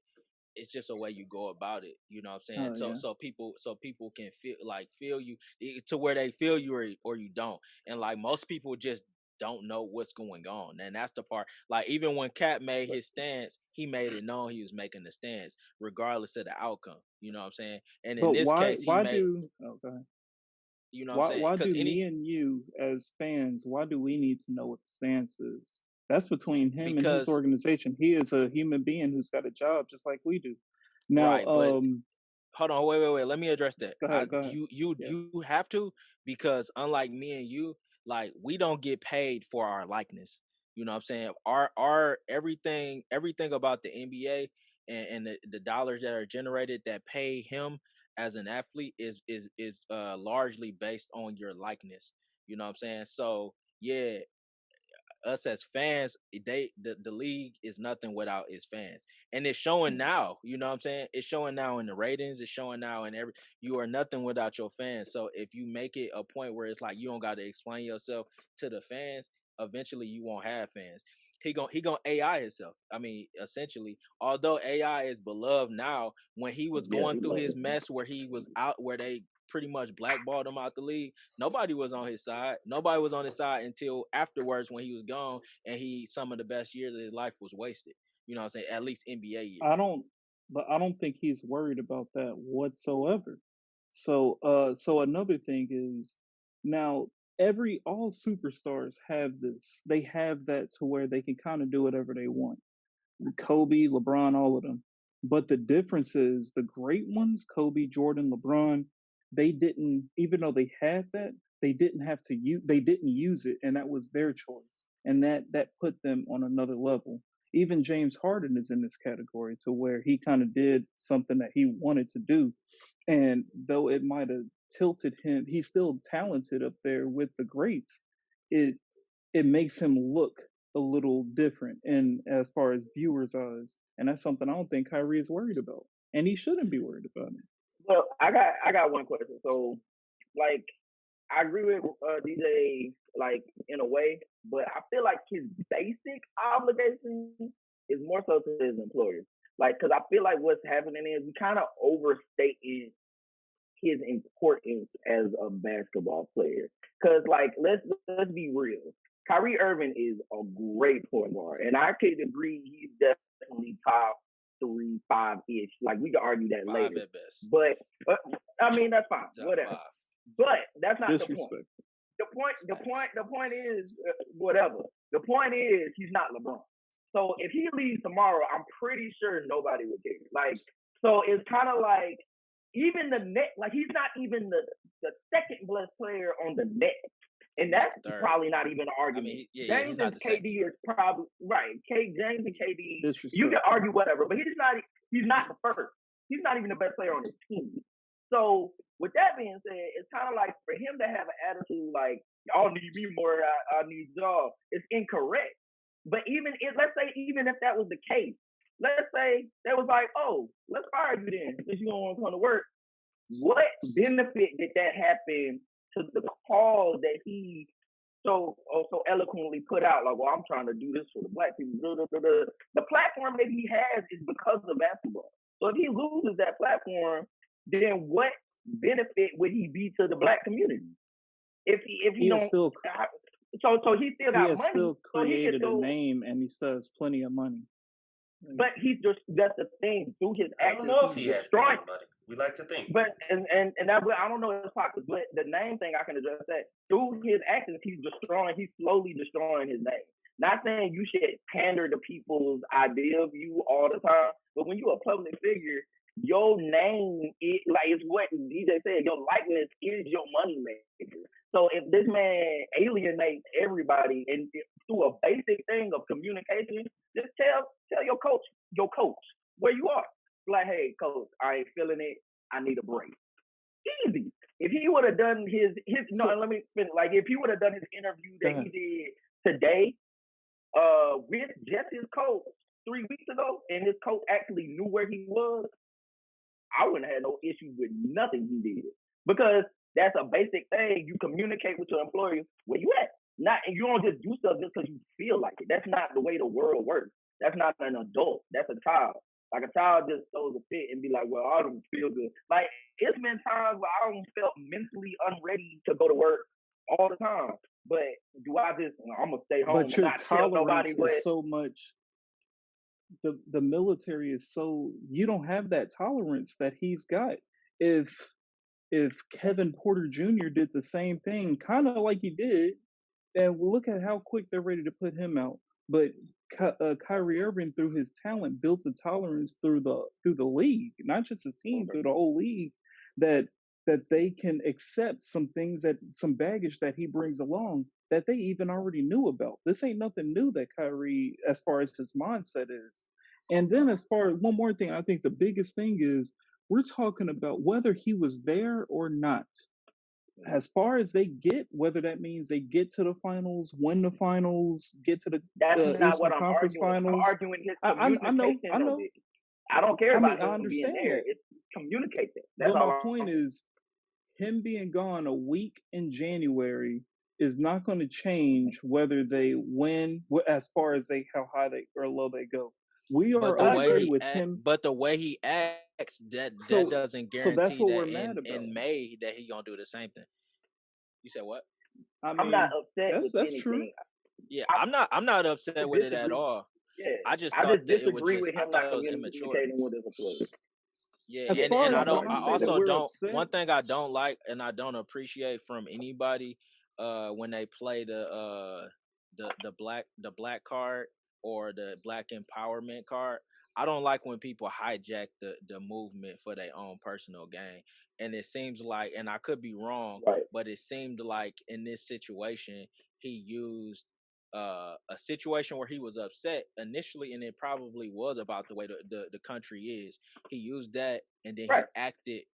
It's just a way you go about it. You know what I'm saying? oh So yeah, people can feel you to where they feel you or you don't. And like most people just don't know what's going on. And that's the part. Like even when Cat made but his stance, he made it known he was making the stance, regardless of the outcome. You know what I'm saying? And in but this case, he why made do okay? you know what I'm saying? Why Because do me and you as fans, why do we need to know what the stance is? That's between him and his because organization. He is a human being who's got a job just like we do. Now, right, but hold on, wait. Let me address that. go ahead. Yeah. You have to because unlike me and you, like we don't get paid for our likeness. You know what I'm saying? Our everything about the NBA and the dollars that are generated that pay him as an athlete is largely based on your likeness. You know what I'm saying? So yeah, us as fans, the league is nothing without its fans. And it's showing now, you know what I'm saying? It's showing now in the ratings, it's showing now in every you are nothing without your fans. So if you make it a point where it's like you don't gotta explain yourself to the fans, eventually you won't have fans. He gonna AI himself. I mean, essentially, although AI is beloved now, when he was Yeah, going he through loves his it. mess where he was out where they pretty much blackballed him out the league. Nobody was on his side. Nobody was on his side until afterwards when he was gone and he some of the best years of his life was wasted. You know what I'm saying? At least NBA years. I don't but I don't think he's worried about that whatsoever. So so another thing is now every all superstars have this. They have that to where they can kind of do whatever they want. Kobe, LeBron, all of them. But the difference is the great ones, Kobe, Jordan, LeBron, they didn't, even though they had that, they didn't have to use, they didn't use it, and that was their choice, and that put them on another level. Even James Harden is in this category to where he kind of did something that he wanted to do, and though it might have tilted him, he's still talented up there with the greats. It it makes him look a little different, and as far as viewers' eyes, and that's something I don't think Kyrie is worried about, and he shouldn't be worried about it. Well, I got one question. So, like, I agree with DJ, like, in a way, but I feel like his basic obligation is more so to his employer. Like, because I feel like what's happening is we kind of overstating his importance as a basketball player. Because, like, let's be real. Kyrie Irving is a great point guard, and I could agree he's definitely top 3, 5-ish. Like, we could argue that 5 later. at best. But I mean, that's fine. Top Whatever. 5. But that's not the point. Disrespect. The point is whatever. The point is he's not LeBron. So if he leaves tomorrow, I'm pretty sure nobody would care. Like, so it's kind of like even the net. Like, he's not even the second best player on the net, and that's Third. probably not even an I argument. mean, yeah, James he's not and the second. KD is probably right. James and KD, Disrespect. you can argue whatever, but he's not the first. He's not even the best player on his team. So with that being said, it's kind of like for him to have an attitude like, y'all need me more, I need y'all, it's incorrect. But let's say even if that was the case, let's say they was like, oh, let's fire you then since you don't want to come to work. What benefit did that happen to the cause that he so eloquently put out? Like, well, I'm trying to do this for the black people. The platform that he has is because of basketball. So if he loses that platform, then what benefit would he be to the black community? If he don't, still, so he still got he has money. still created so a name, and he still has plenty of money. But he's just, that's the thing, through his I actions. don't know if he's he has destroying. money. We like to think. But and that, I don't know his pockets, but the name thing I can address that through his actions, he's slowly destroying his name. Not saying you should pander to people's idea of you all the time, but when you're a public figure, your name is like, it's what DJ said, your likeness is your money maker. So if this man alienates everybody and through a basic thing of communication, just tell your coach where you are. Like, hey, coach, I ain't feeling it. I need a break. Easy. If he would have done let me finish. Like, if he would have done his interview that he did today, with just his coach 3 weeks ago, and his coach actually knew where he was, I wouldn't have had no issue with nothing he did, because that's a basic thing. You communicate with your employer where you at. And you don't just do stuff just because you feel like it. That's not the way the world works. That's not an adult. That's a child. Like, a child just throws a fit and be like, well, I don't feel good. Like, it's been times where I don't felt mentally unready to go to work all the time. But do I just, I'm going to stay home But your and not tell nobody tolerance is so much. The military is so, you don't have that tolerance that he's got. If Kevin Porter Jr. did the same thing, kind of like he did, and look at how quick they're ready to put him out. But Kyrie Irving, through his talent, built the tolerance through the league, not just his team, through the whole league, that they can accept some things, some baggage that he brings along that they even already knew about. This ain't nothing new that Kyrie, as far as his mindset is. And then, as far as one more thing, I think the biggest thing is we're talking about whether he was there or not. As far as they get, whether that means they get to the finals, win the finals, get to the Eastern Conference Finals. I'm arguing his communication. I know. I don't care about him I understand being there. that. It's communicate that. That's but all. My point is, him being gone a week in January is not going to change whether they win, as far as how high or low they go. We are okay with him. But the way he acts, that doesn't guarantee so that's what that we're mad about. in May that he gonna do the same thing. You said what? I'm not upset with that's anything. True. Yeah, I'm not upset with it at all. Yeah, I just disagree with him not communicating with his employees. Yeah, and I also don't. One thing I don't like and I don't appreciate from anybody when they play the black card or the Black Empowerment card. I don't like when people hijack the movement for their own personal gain. And it seems like, and I could be wrong, Right. but it seemed like in this situation, he used a situation where he was upset initially, and it probably was about the way the country is. He used that, and then Right.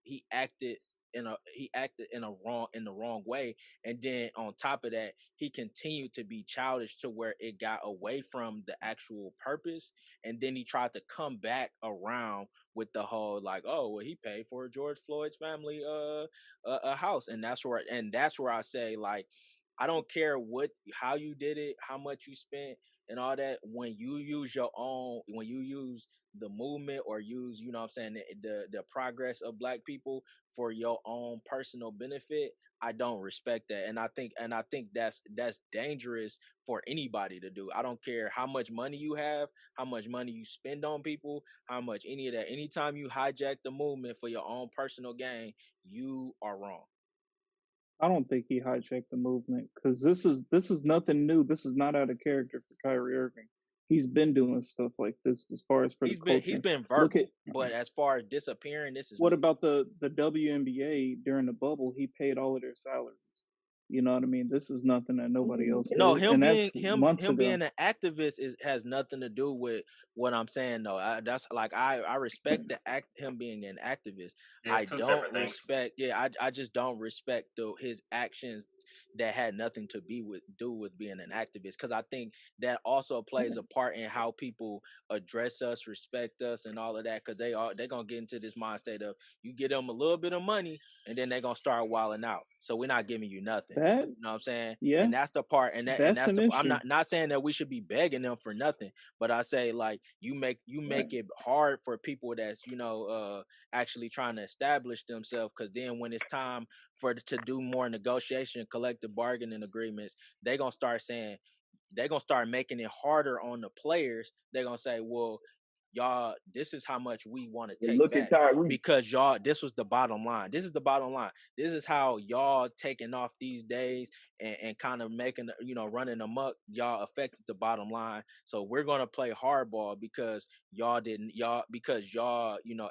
he acted in the wrong way, and then on top of that he continued to be childish to where it got away from the actual purpose, and then he tried to come back around with the whole like, oh well, he paid for George Floyd's family a house, and that's where I say, like, I don't care how you did it, how much you spent and all that. When you use when you use the movement, or use, you know what I'm saying, the progress of Black people for your own personal benefit, I don't respect that. And I think that's dangerous for anybody to do. I don't care how much money you have, how much money you spend on people, how much any of that. Anytime you hijack the movement for your own personal gain, you are wrong. I don't think he hijacked the movement because this is nothing new. This is not out of character for Kyrie Irving. He's been doing stuff like this as far as for the He's culture. been Look at verbal, but as far as disappearing, this is what new. about the WNBA during the bubble? He paid all of their salaries. You know what I mean? This is nothing that nobody else No, did, and that's months him ago. being an activist has nothing to do with what I'm saying though. That's like, I respect him being an activist. Yeah, I it's two don't separate things. respect, yeah, I just don't respect his actions that had nothing to do with being an activist, because I think that also plays a part in how people address us, respect us, and all of that. Because they're gonna get into this mind state of, you get them a little bit of money, and then they're gonna start wilding out. So we're not giving you nothing. That, You know what I'm saying? yeah, And that's the part, and that's that's an the, I'm issue. not saying that we should be begging them for nothing, but I say, like, you make it hard for people that's, actually trying to establish themselves, because then when it's time to do more negotiation, collective bargaining agreements, they gonna start saying, they're gonna start making it harder on the players. They're gonna say, well, y'all, this is how much we want to And take look at back, Kyrie. because y'all, this was the bottom line. This is the bottom line. This is how y'all taking off these days, and kind of making, running amok. Y'all affected the bottom line. So we're gonna play hardball because y'all,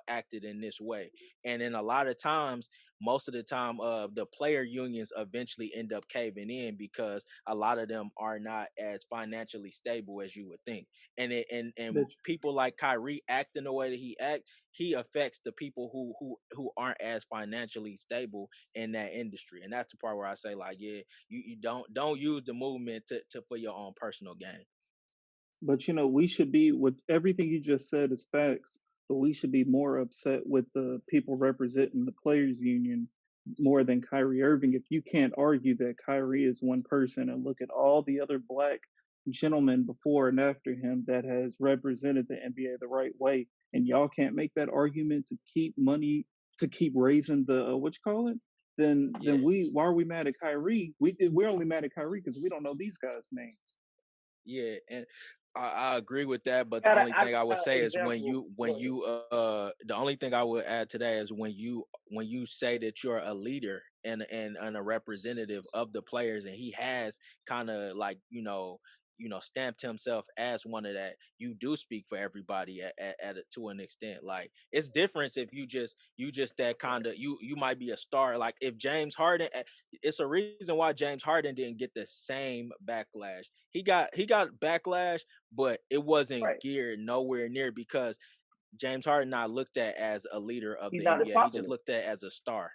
acted in this way. And then a lot of times, most of the time, the player unions eventually end up caving in, because a lot of them are not as financially stable as you would think. And That people like Kyrie acting the way that he affects the people who aren't as financially stable in that industry. And that's the part where I say, like, yeah, you don't use the movement to for your own personal gain. But we should be, with everything you just said is facts, but we should be more upset with the people representing the players union more than Kyrie Irving. If you can't argue that Kyrie is one person, and look at all the other Black gentlemen before and after him that has represented the NBA the right way, and y'all can't make that argument to keep money, to keep raising the what you call it, then Yeah. why are we mad at Kyrie? We're only mad at Kyrie because we don't know these guys' names. Yeah, and I agree with that. But the Got only thing I would an say is, example. the only thing I would add to that is, when you say that you're a leader and a representative of the players, and he has kind of like, stamped himself as one of that, you do speak for everybody to an extent. Like, it's different if you just that kind of, you might be a star. Like, if James Harden, it's a reason why James Harden didn't get the same backlash. He got backlash, but it wasn't Right. geared nowhere near, because James Harden not looked at as a leader of He's the not as NBA. He just popular. looked at as a star.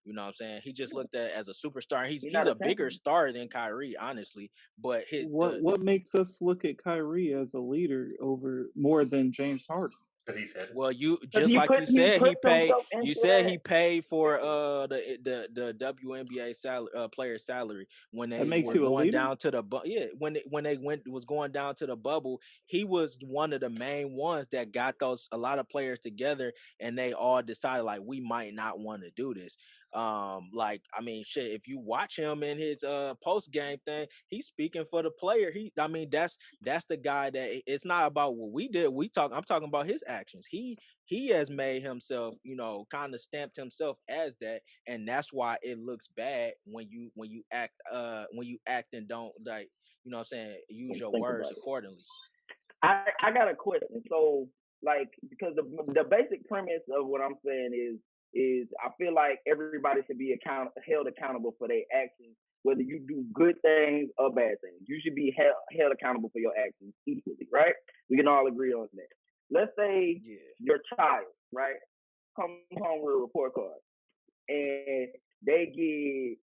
You know what I'm saying? He just looked at as a superstar. He's He's he's not a a bigger champion. star than Kyrie, honestly. But his What the what makes us look at Kyrie as a leader over more than James Harden? Because he said it. Well, you Because just like you he said, puts himself you into said that. he paid for the WNBA salary, player salary, when That they makes were you a going leader? down to yeah, when they was going down to the bubble. He was one of the main ones that got a lot of players together, and they all decided, like, we might not want to do this. Like, I mean, shit, if you watch him in his post game thing, he's speaking for the player. I mean, that's the guy that, it's not about what we did. I'm talking about his actions. He has made himself, kind of stamped himself as that, and that's why it looks bad when you act and don't, like, what I'm saying, use Let's your think words about it. accordingly. I got a question. So, like, because the basic premise of what I'm saying is I feel like everybody should be held accountable for their actions, whether you do good things or bad things. You should be held accountable for your actions equally, right? We can all agree on that. Let's say your child, right, comes home with a report card and they get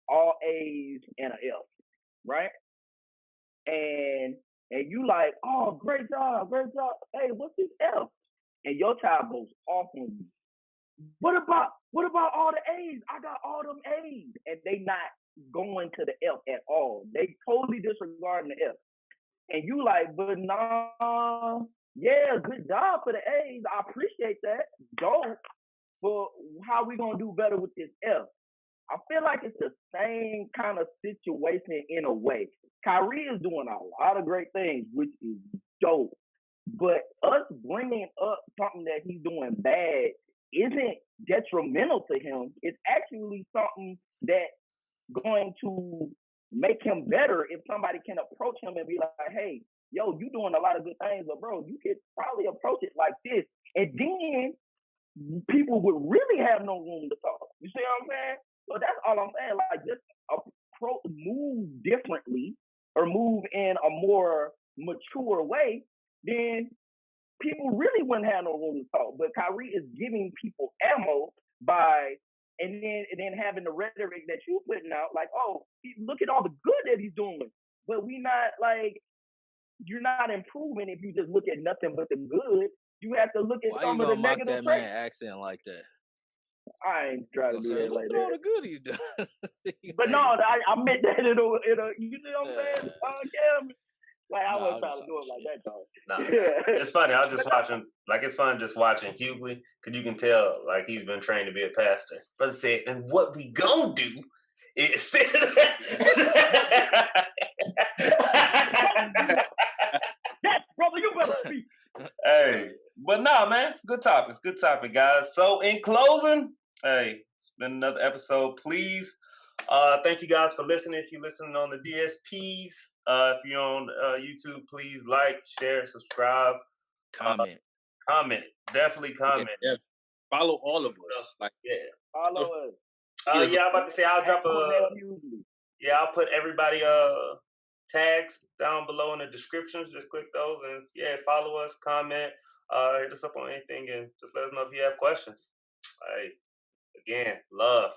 all A's and an F, right? And you like, oh, great job. Hey, what's this F? And your child goes off on you. What about all the A's? I got all them A's, and they not going to the F at all. They totally disregarding the F. And you like, but nah, yeah, good job for the A's. I appreciate that. Dope. But how we gonna do better with this F? I feel like it's the same kind of situation in a way. Kyrie is doing a lot of great things, which is dope. But us bringing up something that he's doing bad isn't detrimental to him. It's actually something that's going to make him better if somebody can approach him and be like, hey, yo, you doing a lot of good things, but bro, you could probably approach it like this. And then people would really have no room to talk. You see what I'm saying? So that's all I'm saying. Like, just move differently or move in a more mature way, then people really wouldn't have no room to talk. But Kyrie is giving people ammo by and then having the rhetoric that you putting out, like, oh, look at all the good that he's doing. But we not like, you're not improving if you just look at nothing but the good. You have to look at some of the negative traits. Why you gonna mock that man accent like that? I ain't trying to do that like that. Look at all the good he does. But no, I meant that in a you know what I'm saying? Kelvin? Like, I wasn't trying to do it like that, though. Nah, it's funny. I was just watching, like, it's fun just watching Hughley, because you can tell, like, he's been trained to be a pastor. Brother said, and what we gonna do is... Brother, you better speak. Hey, but nah, man, good topic, guys. So, in closing, hey, it's been another episode. Please, thank you guys for listening. If you're listening on the DSPs, if you're on YouTube, please like, share, subscribe, comment. Definitely comment. Yeah. Follow all of us. Like, follow us. Yeah, I'm about to say I'll drop I'll put everybody tags down below in the descriptions. Just click those and follow us, comment, hit us up on anything, and just let us know if you have questions. Hey, again, love.